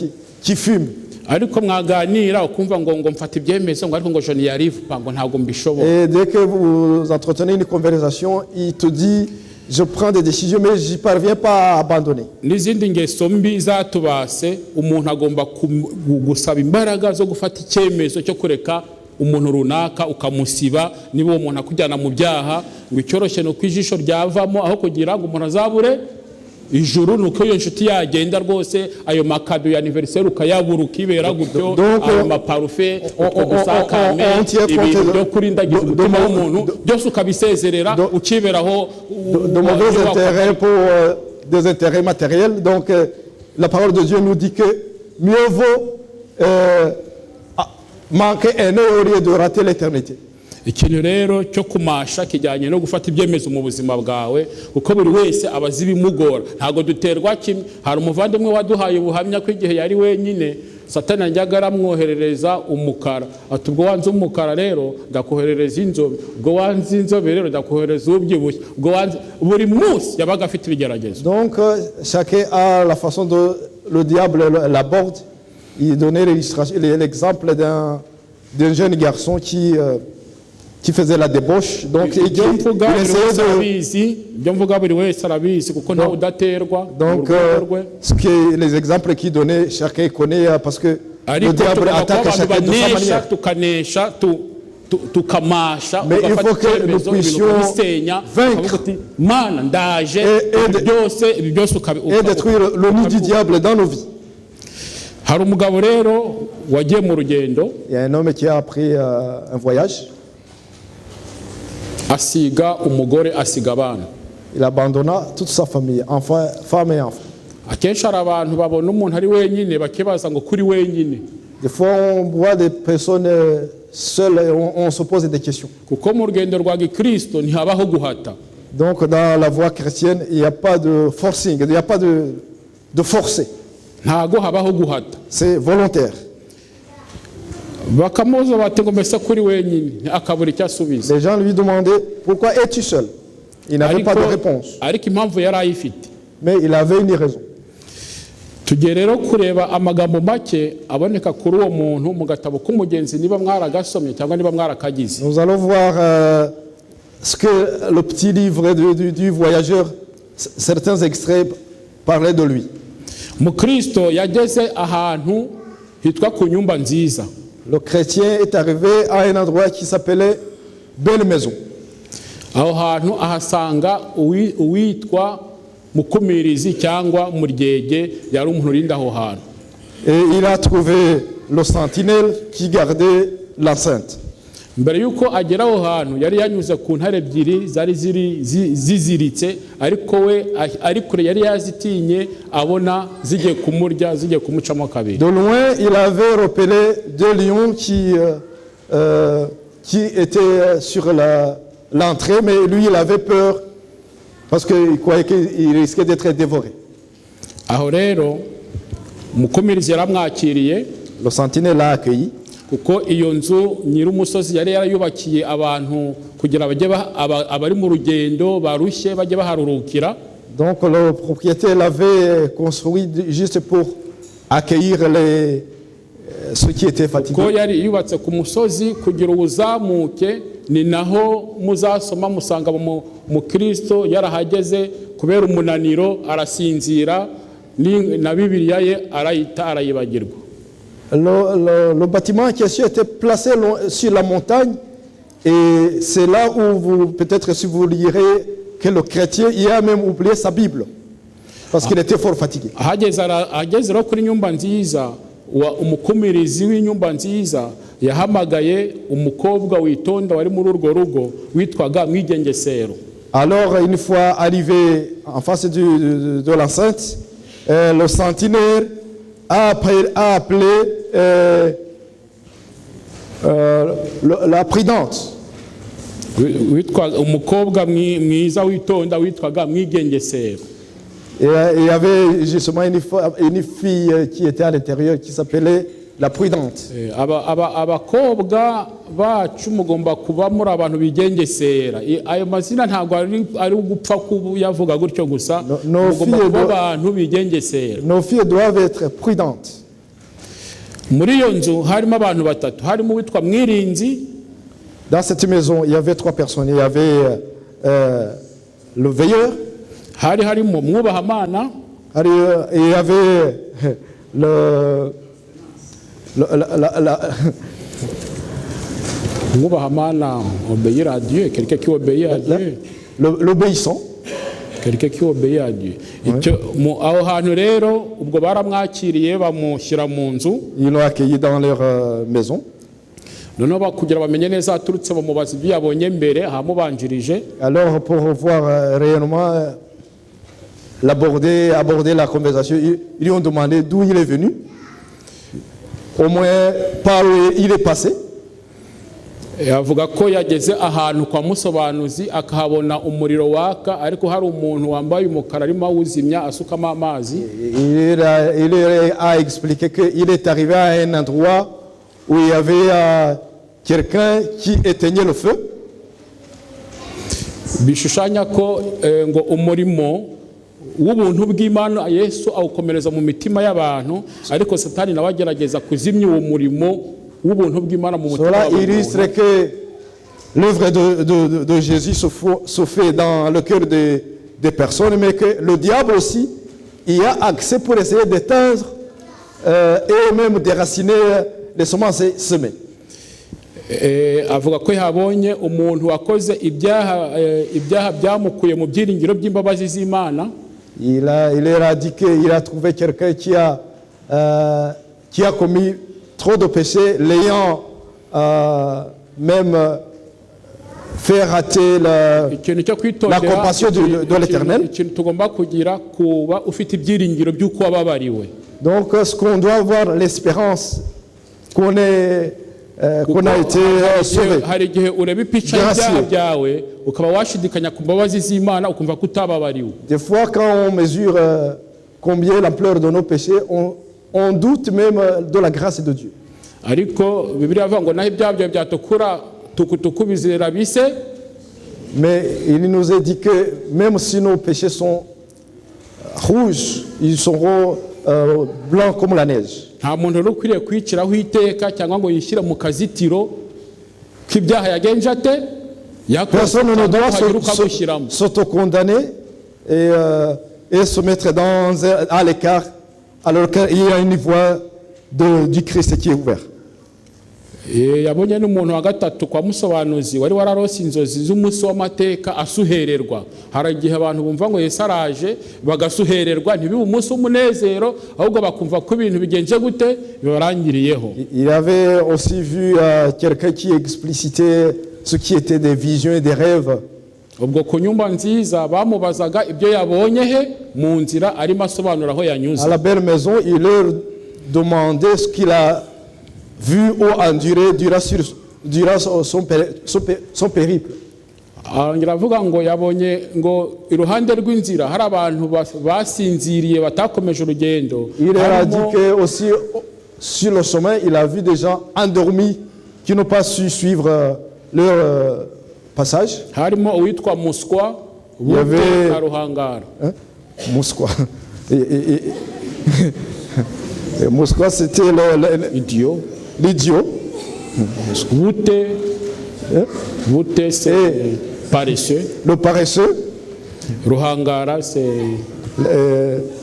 qui fume. Ariko mwaganira ukumva ngo mfata ibyemezo ngo ariko ngo je n'y arrive pas ngo ntago mbishobora. Et dès que vous entretenez une conversation, il te dit je prends des décisions mais je parviens pas à abandonner. N'izindi ngeso mbi zatubase umuntu agomba gusaba imbaraga zo gufata icyemezo cyo kureka umuntu runaka ukamusiba niba uwo muntu akujyana mu byaha ngo icyoroshye no kwijisho ryavamo aho kugira ngo umuntu azabure ijuru nuko iyo nshuti yagenda rwose ayo makado ya anniversaire ukayabura ukibera gutyo ayo maparufe udusakame ibintu byo kurindagiza umutima w'umuntu byose ukabisezerera ukiberaho de mauvais intérêts pour des intérêts matériels. Donc la parole de Dieu nous dit que mieux vaut manquer un œil au lieu de rater l'éternité. ikintu rero cyo kumasha kijyanye no gufata ibyemezo mu buzima bwawe kuko buri wese abazi bimugora ntago duterwa kimwe. Hari umuvandimwe waduhaye ubuhamya ko igihe yari wenyine Satani ajyaga aramwoherereza umukara, ati ubwo wanze umukara rero ndakoherereza inzobe, ubwo wanze inzobe rero ndakoherereza ubyibushye, ubwo wanze, buri munsi yabaga afite ibigeragezo. Donc chacun a la façon dont le diable l'aborde. Il donnait l'exemple d'un jeune garçon qui faisait la débauche. Donc il essayait donc les exemples qu'il donnait, chacun connaît parce que le diable attaque chacun de sa manière. Mais il faut que nous puissions vaincre et détruire le nid du diable dans nos vies. Il y a un homme qui a pris un voyage. Il abandonna toute sa famille, enfants, femme et enfants. Des fois, on voit des personnes seules et on se pose des questions. Donc, dans la voie chrétienne, il n'y a pas de forcing, il n'y a pas de forcer. C'est volontaire. Les gens lui demandaient pourquoi es-tu seul? Il n'avait pas de réponse. Mais il avait une raison. Nous allons voir ce que le petit livre du voyageur, certains extraits parlaient de lui. Le chrétien est arrivé à un endroit qui s'appelait Belle Maison. Et il a trouvé le sentinelle qui gardait l'enceinte. mbere yuko agera aho hantu yari yanyuze ku ntare ebyiri zari ziziritse ariko we ari kure yari yazitinye abona zigiye kumurya zigiye kumucamo kabiri. De loin il avait repéré deux lions qui étaient sur l'entrée, mais lui il avait peur parce qu'il croyait qu'il risquait d'être dévoré. Aho rero umukumirizi yaramwakiriye, le sentinelle l'a accueilli. Kuko iyo nzu nyirumusozi yari yarayubakiye abantu kugira bajye abari mu rugendo barushye bajye baharurukira. Donc le propriétaire l'avait construit juste pour accueillir ceux qui étaient fatigués. Ko yari yubatse ku musozi kugira ubuzamuke, ni naho muzasoma musanga mu Kristo yarahageze kubera umunaniro arasinzira, na Bibiliya ye arayibagirwa. Le bâtiment qui était placé sur la montagne, et c'est là où vous, peut-être si vous lirez que le chrétien il a même oublié sa Bible parce qu'il était fort fatigué. Ageze ro kuri nyumba nziza, umukumirizi w'inyumba nziza yahamagaye umukobwa witonda wari muri urwo rugo witwaga Mwigengesero. Alors une fois arrivé en face de l'enceinte, le sentinelle a appelé la prudente. Et il y avait justement une fille qui était à l'intérieur qui s'appelait la prudente. Abakobwa bacu mugomba kuba muri abantu bigengesera. Ayo mazina ntabwo ari gupfa kuyavuga gutyo gusa, mugomba kuba abantu bigengesera. Nos filles doivent être prudentes. Muri iyo nzu harimo abantu batatu, harimo witwa Mwirinzi. Dans cette maison, il y avait trois personnes. Il y avait le veilleur. Harimo Mwubahamana. Il y avait Mwubahamana, obéir à Dieu, quelqu'un qui obéit à Dieu. L'obéissant. Quelqu'un qui obéit à Dieu. Aho hantu rero ubwo baramwakiriye bamushyira mu nzu. Ils l'ont accueilli dans leur maison. Noneho bakugira bamenye neza aturutse bamubaza ibyo yabonye mbere ahamubanjirije. Alors pour voir réellement aborder la conversation, ils lui ont demandé d'où il est venu, au moins par où il est passé. avuga ko yageze ahantu kwa musobanuzi akahabona umuriro waka ariko hari umuntu wambaye umukara arimo awuzimya asukamo amazi. Il a expliqué qu'il est arrivé à un endroit où il y avait quelqu'un qui éteignait le feu. Bishushanya ko ngo umurimo w'ubuntu bw'Imana Yesu awukomereza mu mitima y'abantu ariko Satani nawe agerageza kuzimya uwo murimo w'ubuntu bw'Imana mu mutima w'abantu. Cela illustre que l'œuvre de Jésus se fait dans le cœur des personnes, mais que le diable aussi y a accès pour essayer d'éteindre et même déraciner les semences semées. Avuga ko yabonye umuntu wakoze ibyaha byamukuye mu byiringiro by'imbabazi z'Imana. Il a dit qu'il a trouvé quelqu'un qui a commis trop de péchés, l'ayant même fait rater la compassion de l'Éternel. Donc, ce qu'on doit avoir l'espérance qu'on a été sauvé. Des fois, quand on mesure combien l'ampleur de nos péchés, on doute même de la grâce de Dieu. Mais il nous est dit que même si nos péchés sont rouges, ils seront blancs comme la neige. Personne ne doit s'autocondamner et se mettre à l'écart alors qu'il y a une voie du Christ qui est ouverte. Yabonye n'umuntu wa gatatu kwa musobanuzi wari wararose inzozi z'umunsi w'amateka asuhererwa. Hari igihe abantu bumva ngo Yesu araje bagasuhererwa ntibibe umunsi w'umunezero ahubwo bakumva ko ibintu bigenje gute bibarangiriyeho. Il avait aussi vu quelqu'un qui explicitait ce qui était des visions et des rêves. Ubwo ku nyumba nziza bamubazaga ibyo yabonye he mu nzira arimo asobanura aho yanyuze. À la belle maison, il leur demandait ce qu'il a vu ou enduré durant son périple. Ngiravuga ngo yabonye ngo iruhande rw'inzira hari abantu basinziriye batakomeje urugendo. Il a dit que aussi sur le chemin il a vu des gens endormis qui n'ont pas su suivre leur passage. Harimo uwitwa Muswa Bute na Ruhangara. Muswa. Muswa c'était l'idiot. L'idiot. Bute c'est paresseux. Le paresseux. Ruhangara c'est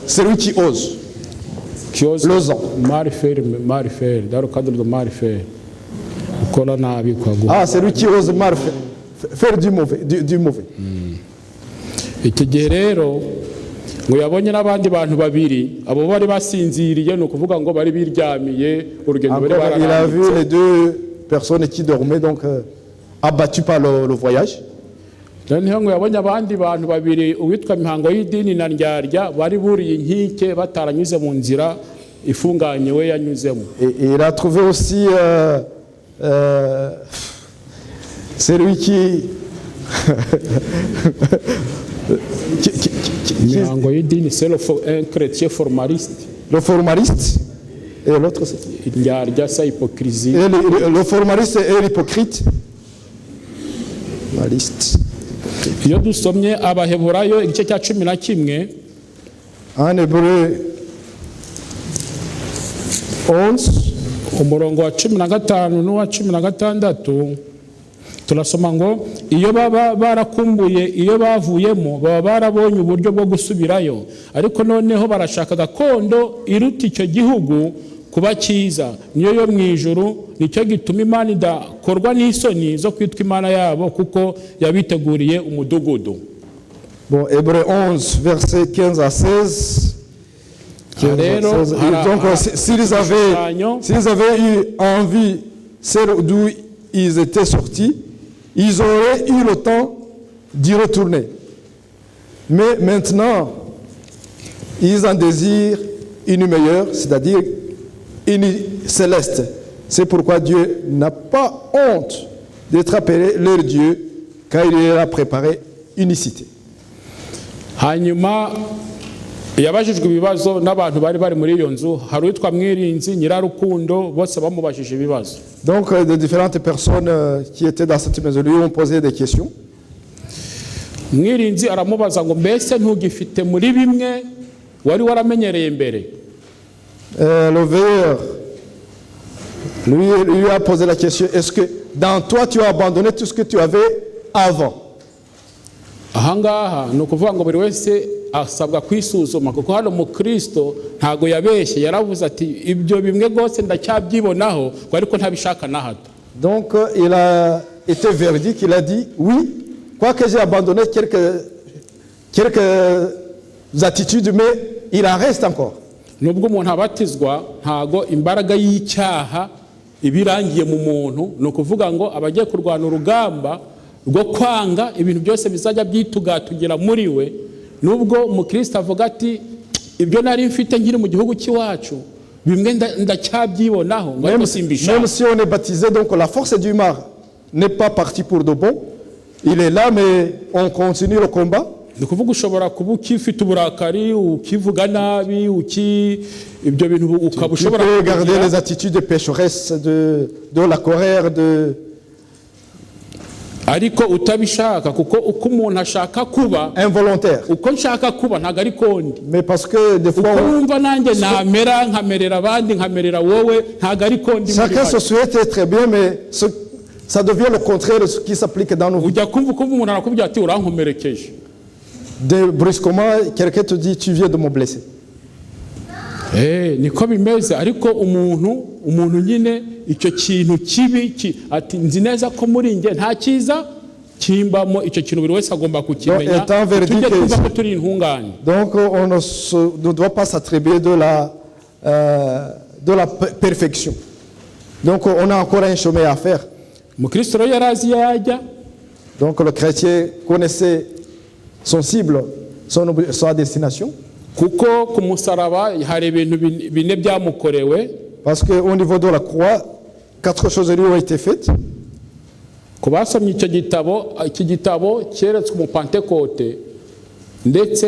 celui qui ose. L'osant. Mal-faire, dans le cadre de mal-faire. Ah, celui qui ose mal faire du mauvais. Iki gihe rero ngo yabonye n'abandi bantu babiri abo bari basinziriye no kuvuga ngo bari biryamiye urugendo bari bararangije. Il a vu les deux personnes qui dormaient donc abattues par le voyage. Noneho ngo yabonye abandi bantu babiri uwitwa Mihango y'idini na Ndyarya bari buriye inkike bataranyuze mu nzira ifunganye we yanyuzemo. Et il a trouvé aussi celui qui Mihango y'idini c'est un chrétien formaliste. Le formaliste et l'autre c'est Ndyarya c'est hypocrisie. Et le formaliste et l'hypocrite. Formaliste. Iyo dusomye Abaheburayo igice cya 11 en Hébreu 11 umurongo wa 15 n'uwa 16 turasoma ngo iyo baba barakumbuye iyo bavuyemo baba barabonye uburyo bwo gusubirayo ariko noneho barashaka gakondo iruta icyo gihugu kuba cyiza niyo yo mu ijuru nicyo gituma Imana idakorwa n'isoni zo kwitwa Imana yabo kuko yabiteguriye umudugudu. Bon, Hébreu 11 verset 15 à 16. Donc s'ils avaient eu envie celle d'où ils étaient sortis, ils auraient eu le temps d'y retourner. Mais maintenant, ils en désirent une meilleure, c'est-à-dire une céleste. C'est pourquoi Dieu n'a pas honte d'être appelés leur Dieu, car il leur a préparé une cité. hanyuma yabajijwe ibibazo n'abantu bari bari muri iyo nzu, hari uwitwa Mwirinzi, Nyirarukundo, bose bamubajije ibibazo. Donc de différentes personnes qui étaient dans cette maison lui ont posé des questions. Mwirinzi aramubaza ngo mbese ntugifite muri bimwe wari waramenyereye mbere? Le veilleur lui a posé la question, est-ce que dans toi tu as abandonné tout ce que tu avais avant? Ahangaha ni ukuvuga ngo buri wese asabwa kwisuzuma, kuko hano mu Kristo ntago yabeshye, yaravuze ati ibyo bimwe rwose ndacyabyibonaho ariko ntabishaka na hato. Donc il a été verdict, il a dit oui, quoique j'ai abandonné quelques attitudes, mais il en reste encore. Nubwo umuntu abatizwa ntago imbaraga y'icyaha ibirangiye mu muntu, ni ukuvuga ngo abagiye kurwana urugamba rwo kwanga ibintu byose bizajya byitugatugira muri we. Nubwo mu Kristo avuga ati ibyo nari mfite nkiri mu gihugu cy'iwacu bimwe ndacyabyibonaho, même si on est baptisé, donc la force du mal n'est pas partie pour de bon, il est là mais on continue le combat. Ni kuvuga ushobora kuba ukifite uburakari, ukivuga nabi, ibyo bintu ukaba ushobora garder les attitudes pécheresses de la colère, ariko utabishaka, kuko uko umuntu ashaka kuba involontaire, uko nshaka kuba ntago ari kondi, mais parce que des fois wumva nanjye namera nkamerera abandi nkamerera wowe, ntago ari kondi. Chacun se souhaite très bien, mais ça devient le contraire de ce qui s'applique dans nos vies. Ujya kumva umuntu arakubwira ati urankomerekeje, brusquement quelqu'un te dit tu viens de me blesser. Niko bimeze, ariko umuntu nyine icyo kintu kibi ati nzi neza ko muri nge nta cyiza kimbamo, icyo kintu buri wese agomba kukimenya, tujye twumva ko turi intungane. Donc on ne doit pas s'attribuer de la perfection. Donc on a encore un chemin à faire. Mu Kristo rero yarazi yajya. Donc le chrétien connaissait son cible, sa destination. Kuko ku musaraba hari ibintu bine byamukorewe, parce que au niveau de la croix 4 choses lui ont été faites. Ku basomye iki gitabo cyeretswe mu Pentecote, ndetse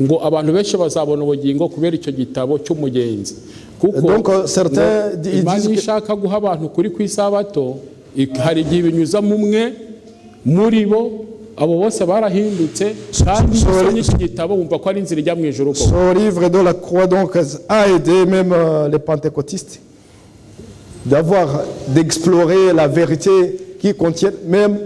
ngo abantu benshi bazabona ubugingo kubera icyo gitabo cy'umugenzi. Kuko certains disent ishaka guha abantu kuri ku isabato, hari igihe binyuza mumwe muri bo, abo bose barahindutse kandi iki gitabo bumva ko ari inzira ijya mu ijuru. Ce livre de la croix donc a aidé même les pentecôtistes d'explorer la vérité qui contient, même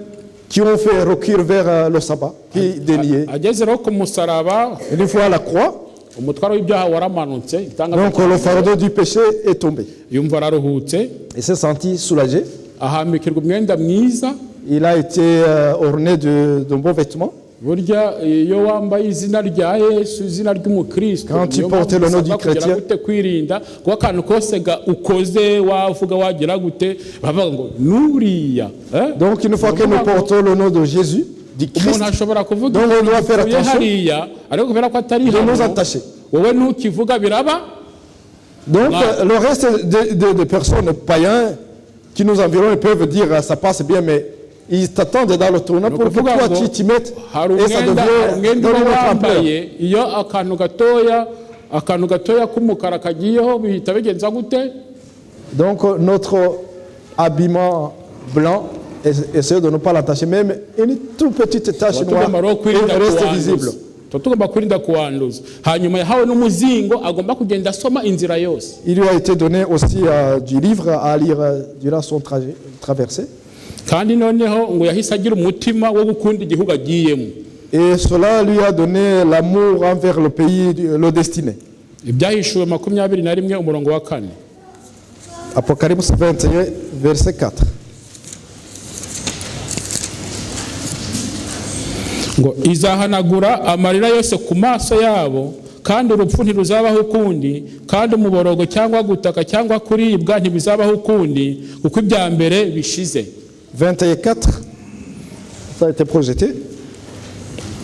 qui ont fait recul vers le sabbat qui déniait. Ageze rero ku musaraba, une fois à la croix, umutwaro w'ibyaha waramanutse, donc le fardeau du péché est tombé. Yumva araruhutse, il s'est senti soulagé. Ahambikirwa umwenda mwiza, il a été orné de beaux vêtements. Burya iyo wambaye izina rya Yesu, izina ry'umukristo, quand tu portes le nom du chrétien, kwirinda kuko akantu kose ukoze wavuga wagira gute bavuga ngo nuriya. Donc une fois que nous portons le nom de Jésus, du Christ, umuntu ashobora kuvuga donc on doit faire attention ariko kubera ko atari de nous attacher. Wowe ntukivuga biraba. Donc le reste des personnes païens qui nous environnent peuvent dire ça passe bien, mais ils t'attendent dans le tournant pour que toi tu t'y mettes et ça devient dans notre ampleur. Iyo akantu gatoya k'umukara kagiyeho bihita bigenza gute? Donc notre habillement blanc, essayez de ne pas l'attacher, même une toute petite tache noire reste visible. Tugomba kwirinda kuwanduza. Hanyuma yahawe n'umuzingo agomba kugenda asoma inzira yose. Il lui a été donné aussi du livre à lire durant son traversée. Kandi noneho ngo yahise agira umutima wo gukunda igihugu agiyemo. Et cela lui a donné l'amour envers le pays, le destiné. Ibyahishuwe 21 umurongo wa 4. Apocalypse 21 verset 4. Ngo izahanagura amarira yose ku maso yabo, kandi urupfu ntiruzabaho ukundi, kandi umuborogo cyangwa gutaka cyangwa kuribwa ntibizabaho ukundi, kuko ibya mbere bishize. 21:4, ça a été projeté.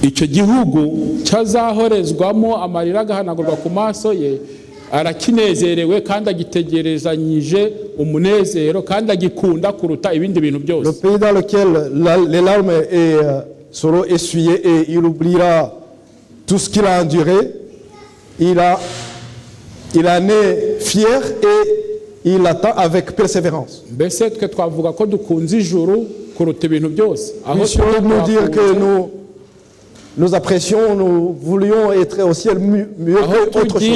Icyo gihugu cyazahorezwamo amarira agahanagurwa ku maso ye, arakinezerewe kandi agitegerezanyije umunezero kandi agikunda kuruta ibindi bintu byose. Le pays dans lequel les larmes seront essuyées et il oubliera tout ce qu'il a enduré, il en est fier et il attend avec persévérance. Mbese twe twavuga ko dukunze ijuru kuruta ibintu byose. Puissions nous dire que nous apprécions, nous voulions être au ciel mieux que autre chose.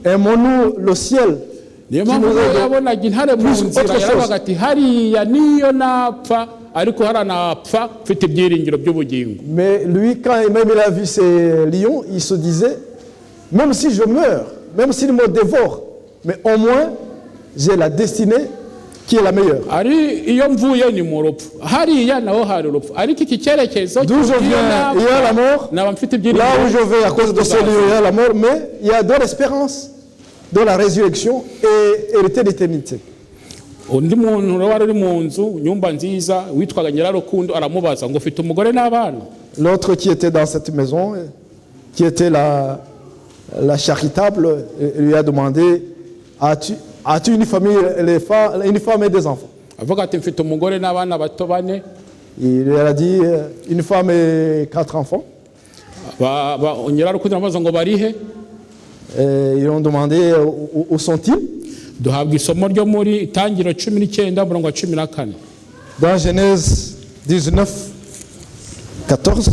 Aimons-nous le ciel qui nous est plus autre chose. Mais lui, quand même il a vu ces lions, il se disait, même si je meurs, même s'il me dévore, mais au moins j'ai la destinée qui est la meilleure. D'où je viens, il y a la mort. Là où je vais, à cause de ce lieu, il y a la mort, mais il y a de l'espérance de la résurrection et hériter d'éternité. L'autre qui était dans cette maison, qui était la charitable, lui a demandé, as-tu une famille, une femme et des enfants? Il lui a dit, une femme et 4 enfants. Et ils ont demandé, où sont-ils? Dans Genèse 19, 14.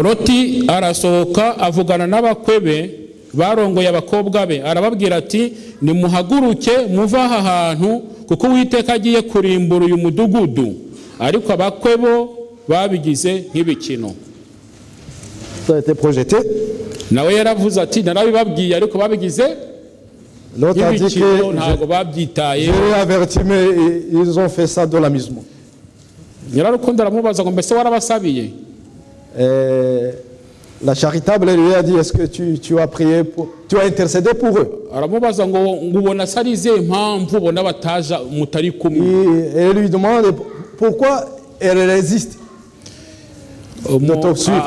Loti arasohoka avugana n'abakwe be barongoye abakobwa be arababwira ati nimuhaguruke muva aha hantu kuko Uwiteka agiye kurimbura uyu mudugudu, ariko abakwe bo babigize nk'ibikino. Ça a été projeté. Nawe yaravuze ati narabibabwiye ariko babigize. L'autre a dit que j'ai averti, mais ils ont fait ça de l'amusement. Nyirarukundo aramubaza ngo mbese warabasabiye? La charitable lui a dit, est-ce que tu as prié tu as intercédé pour eux? Et lui demande pourquoi elle résiste de te suivre.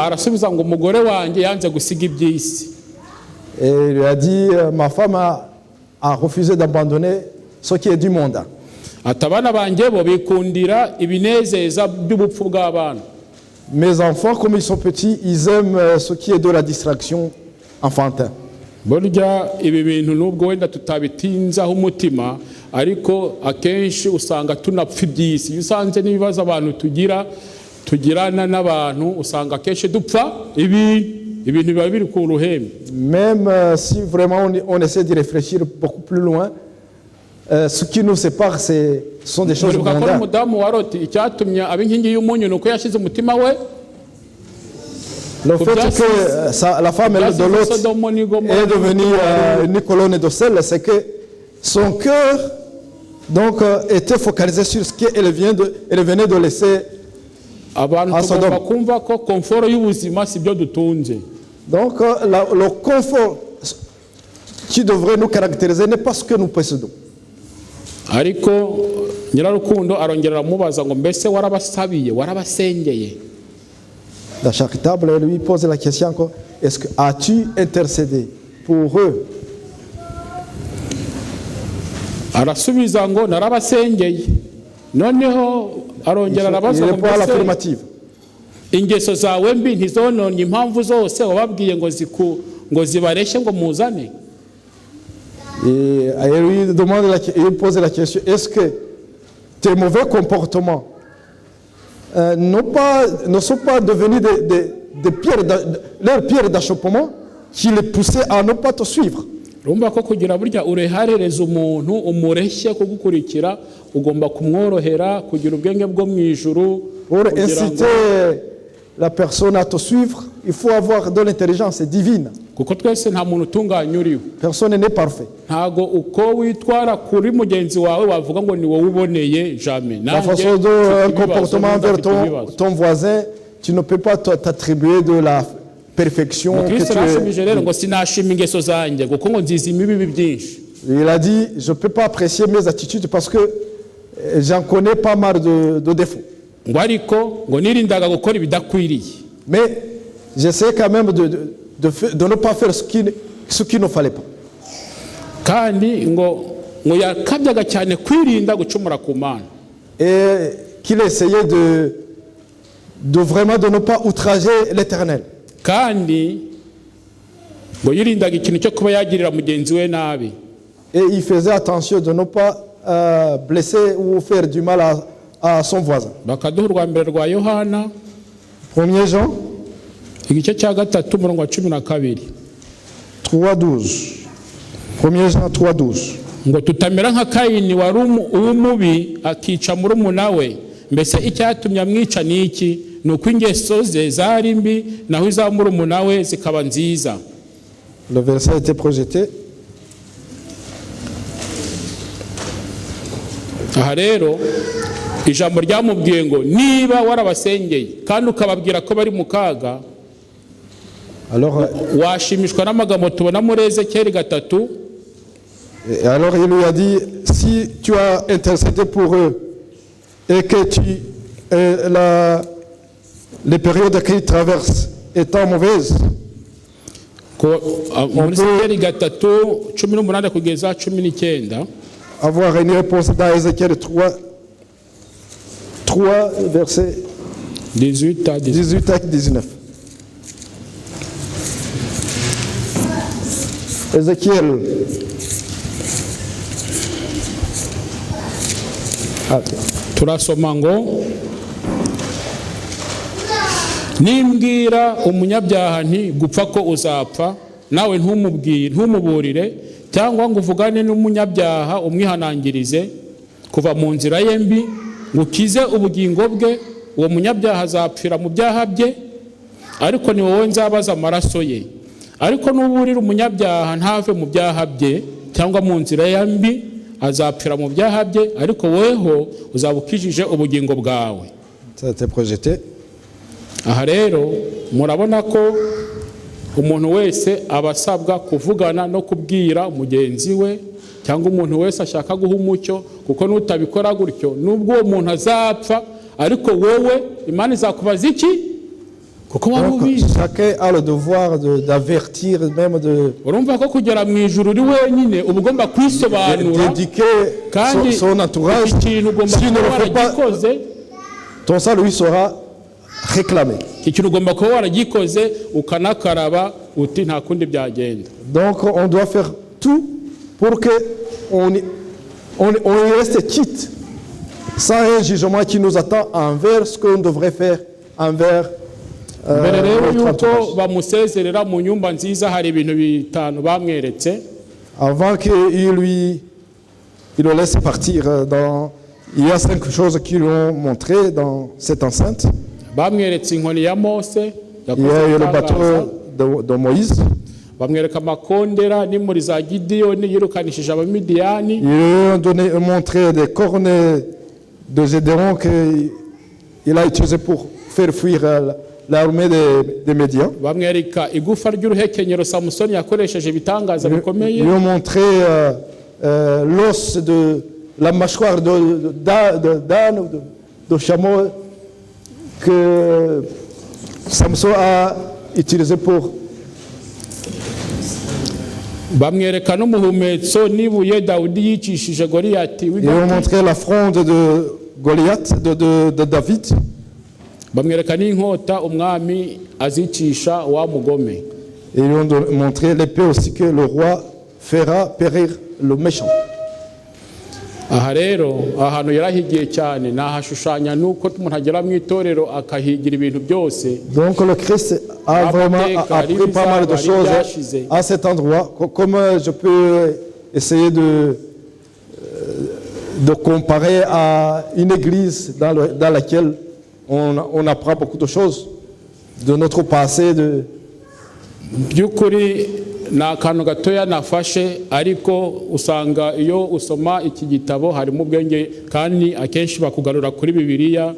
Et il lui a dit, ma femme a refusé d'abandonner ce qui est du monde. Mes enfants, comme ils sont petits, ils aiment ce qui est de la distraction enfantin. Même si vraiment on essaie d'y réfléchir beaucoup plus loin, ce qui nous sépare, ce sont des choses mondaines. Le fait que la femme de Lot est devenue une colonne de sel, c'est que son cœur donc, était focalisé sur ce qu'elle venait de laisser à Sodome. Donc le confort qui devrait nous caractériser n'est pas ce que nous possédons. Ariko Nyirarukundo arongera aramubaza ngo mbese warabasabiye warabasengeye? La charitable lui pose la question encore, est-ce que as-tu intercédé pour eux? Arasubiza ngo narabasengeye. Noneho arongera arabaza ngo mbese ingeso zawe mbi ntizononye impamvu zose wababwiye ngo zibareshye ngo muzane? Et il lui demande, il pose la question, est-ce que tes mauvais comportements ne sont pas devenus leurs pierres d'achoppement qui les poussaient à ne pas te suivre? Rumba ko kugira burya ureharereza umuntu umureshye kugukurikira ugomba kumworohera kugira ubwenge bwo mwijuru. Pour inciter la personne à te suivre, il faut avoir de l'intelligence divine. Personne n'est parfait. La façon dont un comportement envers ton voisin, tu ne peux pas t'attribuer de la perfection que tu es. Il a dit, je ne peux pas apprécier mes attitudes parce que j'en connais pas mal de défauts. Mais j'essayais quand même de ne pas faire ce qu'il ne fallait pas. Et qu'il essayait de vraiment de ne pas outrager l'Éternel. Et il faisait attention de ne pas blesser ou faire du mal à son voisin. 1 Jean 3:12. 1 Jean 3:12. ngo tutamera nka Kayini wari umubi akica murumuna we, mbese icyatumye amwica niki? Nuko ingeso ze zari mbi naho iza murumuna we zikaba nziza. Le verset a été projeté. Aha rero ijambo ryamubwiye ngo niba warabasengeye kandi ukababwira ko bari mu kaga, washimishwa n'amagambo tubona muri Ezekiel 3. Et alors il lui a dit, si tu as intercédé pour eux et que les périodes qu'ils traversent étant mauvaises, avoir une réponse dans Ézéchiel 3, versets 18 à 19. Ézéchiel. Turasoma ngo nimbwira umunyabyaha nti gupfa ko uzapfa, nawe ntumuburire, cyangwa ngo uvugane n'umunyabyaha umwihanangirize kuva mu nzira ye mbi, ngo ukize ubugingo bwe, uwo munyabyaha azapfira mu byaha bye, ariko ni wowe nzabaza amaraso ye. Ariko nuburira umunyabyaha ntave mu byaha bye cyangwa mu nzira ye mbi, azapfira mu byaha bye, ariko weho uzabukijije ubugingo bwawe. Ça a été projeté. Aha rero murabona ko umuntu wese abasabwa kuvugana no kubwira mugenzi we, cyangwa umuntu wese ashaka guha umucyo, kuko nutabikora gutyo nubwo uwo muntu azapfa, ariko wowe Imana izakubaza iki? Kuko warubizi. Chacun a le devoir d'avertir, même de. Urumva ko kugera mu ijuru uri wenyine uba ugomba kwisobanura, d'éduquer son entourage. Si ne le fait pas, ton salut lui sera réclamé. Donc on doit faire tout pour que on y reste quitte, sans un jugement qui nous attend envers ce qu'on devrait faire envers avant qu'il le laisse partir. Il y a 5 choses qu'ils ont montré dans cette enceinte. Il y a eu le bateau de Moïse. Ils ont montré des cornes de Gédéon qu'il a utilisé pour faire fuir l'armée des Médians. Ils ont montré l'os de la mâchoire d'âne ou de chameau que Samson a utilisé pour. Ils ont montré la fronde de Goliath, de David. Et ils ont montré l'épée aussi que le roi fera périr le méchant. Aha rero ahantu yarahigiye cyane nahashushanya nuko umuntu agera mu itorero akahigira ibintu byose. Donc le Christ a vraiment appris pas mal de choses à cet endroit. Comme je peux essayer de comparer à une église dans laquelle on apprend beaucoup de choses de notre passé. Na akantu gatoya nafashe, ariko usanga iyo usoma iki gitabo harimo ubwenge, kandi akenshi bakugarura kuri Bibiliya,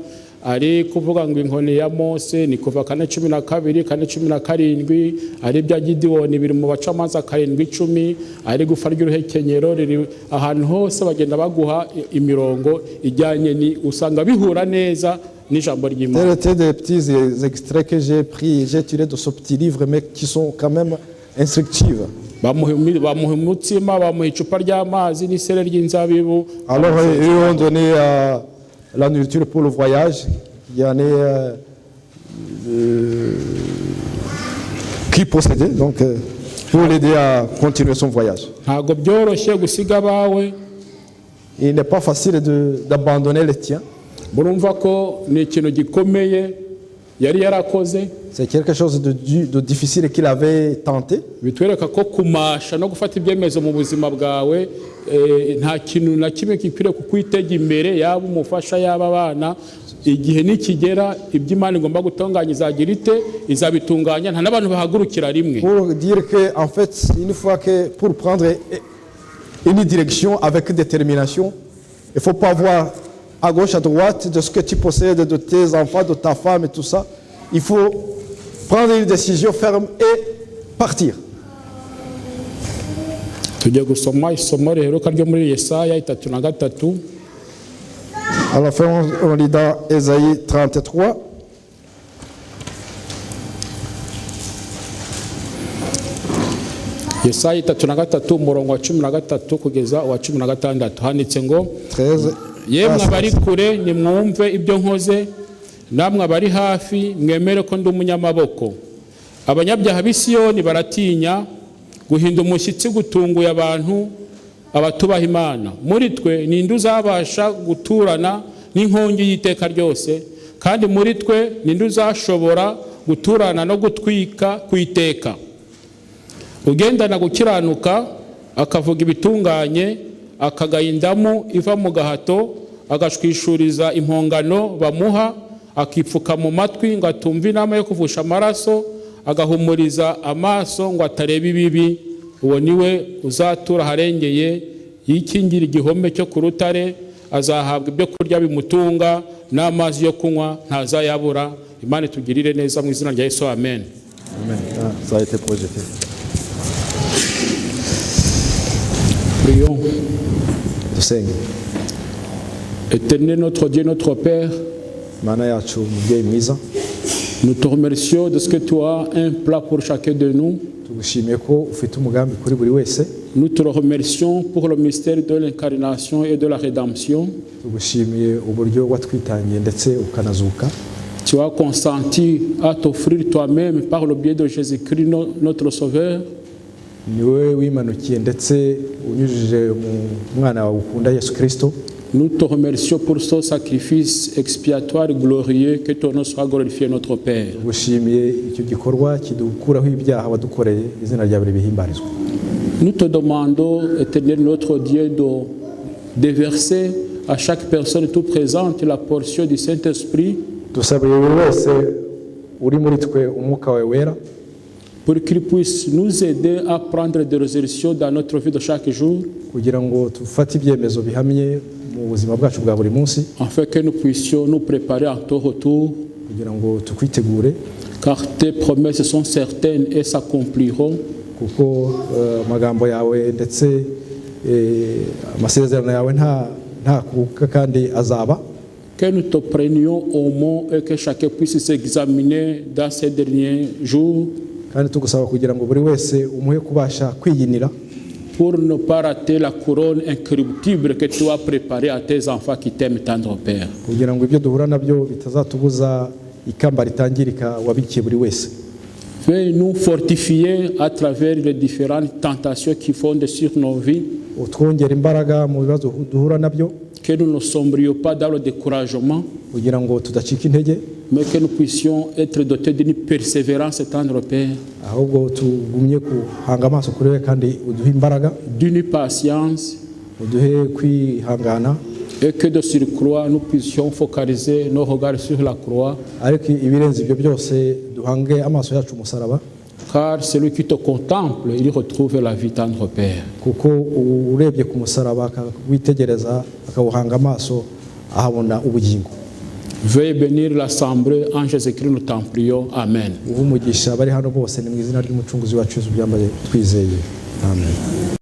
ari kuvuga ngo inkoni ya Mose ni kuva 4:12 4:17, ari bya Gidewoni biri mu bacamanza 7:10, ari gufa ry'uruhekenyero riri ahantu hose bagenda baguha imirongo ijyanye ni usanga bihura neza n'ijambo ry'Imana. C'était des petits extraits que j'ai tirés de ce petit livre, mais qui sont quand même instructifs. bamuha umutsima, bamuha icupa ry'amazi n'isere ry'inzabibu. Alors, ils ont donné la nourriture pour le voyage. Il y en a qui possédait, donc pour l'aider à continuer son voyage. Ntabwo byoroshye gusiga abawe. Il n'est pas facile d'abandonner les tiens. Murumva ko ni ikintu gikomeye yari yarakoze. C'est quelque chose de difficile qu'il avait tenté. Bitwereka ko kumasha no gufata ibyemezo mu buzima bwawe nta kintu na kimwe kikwiriye kukwitega imbere, yaba umufasha yaba abana. Igihe nikigera ibyo Imana igomba gutunganya izagira ite, izabitunganya, nta n'abantu bahagurukira rimwe. Pour dire que en fait, une fois que pour prendre une direction avec détermination, il faut pas voir à gauche à droite de ce que tu possèdes, de tes enfants, de ta femme et tout ça. Il faut prendre une décision ferme et partir. Tujya gusoma isomo riheruka ryo muri Yesaya 33. Alors on lit dans Ésaïe 33. Yesaya 33 umurongo wa 13 kugeza wa 16 handitse ngo 13. Yemwe abari kure nimwumve ibyo nkoze, namwe abari hafi mwemere ko ndi umunyamaboko. Abanyabyaha b'i Siyoni baratinya, guhinda umushyitsi gutunguye abantu abatubaha Imana. Muri twe ninde uzabasha guturana n'inkongi y'iteka ryose, kandi muri twe ninde uzashobora guturana no gutwika kwiteka. Ugendana gukiranuka akavuga ibitunganye, akagaya indamu iva mu gahato, agashwishuriza impongano bamuha, akipfuka mu matwi ngo atumve inama yo kuvusha amaraso, agahumuriza amaso ngo atareba ibibi. Uwo niwe uzatura harengeye, yikingira igihome cyo ku rutare, azahabwa ibyo kurya bimutunga n'amazi yo kunywa ntazayabura. Imana itugirire neza mu izina rya Yesu, amen. Amen. Ça a été projeté. Prions. Dusenge. Éternel notre Dieu, notre Père, Mana yacu mubyeyi mwiza, nous te remercions de ce que tu as un plat pour chacun de nous. tugushimiye ko ufite umugambi kuri buri wese. Nous te remercions pour le mystère de l'incarnation et de la rédemption. Tugushimiye uburyo watwitangiye ndetse ukanazuka. Tu as consenti à t'offrir toi-même par le biais de Jésus-Christ notre Sauveur. Niwe wimanukiye ndetse unyujije mu mwana wawe ukunda Yesu Kristo. Nous te remercions pour ce sacrifice expiatoire glorieux, que ton nom soit glorifié, notre Père. Tugushimiye icyo gikorwa kidukuraho ibyaha wadukoreye, izina ryawe ribihimbarizwa. Nous te demandons, Éternel notre Dieu, de déverser à chaque personne tout présente la portion du Saint-Esprit. Dusabye buri wese uri muri twe umwuka wawe wera, pour qu'il puisse nous aider à prendre des résolutions dans notre vie de chaque jour, kugira ngo tufate ibyemezo bihamye mu buzima bwacu bwa buri munsi, afin que nous puissions nous préparer à ton retour, kugira ngo tukwitegure, car tes promesses sont certaines et s'accompliront. Kuko amagambo yawe ndetse amasezerano yawe nta kuka kandi azaba. Que nous te prenions au mot et que chacun puisse s'examiner dans ces derniers jours, kandi tugusaba kugira ngo buri wese umuhe kubasha kwiyinira, pour ne pas rater la couronne incorruptible que tu as préparée à tes enfants qui t'aiment tendre, Père. kugira ngo ibyo duhura nabyo bitazatubuza ikamba ritangirika wabikiye buri wese. Veuille nous fortifier à travers les différentes tentations qui fondent sur nos vies. Utwongera imbaraga mu bibazo duhura nabyo, que nous ne sombrions pas dans le découragement, kugira ngo tudacika intege, mais que nous puissions être dotés d'une persévérance tendre, Père, ahubwo tugumye kuhanga amaso kuri we kandi uduhe imbaraga, d'une patience, uduhe kwihangana, et que de surcroît nous puissions focaliser nos regards sur la croix, ariko ibirenze ibyo byose duhange amaso yacu umusaraba, car celui qui te contemple, il retrouve la vie tendre, Père. kuko urebye ku musaraba akawitegereza akawuhanga amaso ahabona ubugingo. Veuillez bénir l'assemblée en Jésus-Christ, nous t'en prions. Amen. Umugisha bari hano bose ni mu izina ry'umucunguzi wacu Yesu byambaye twizeye. Amen.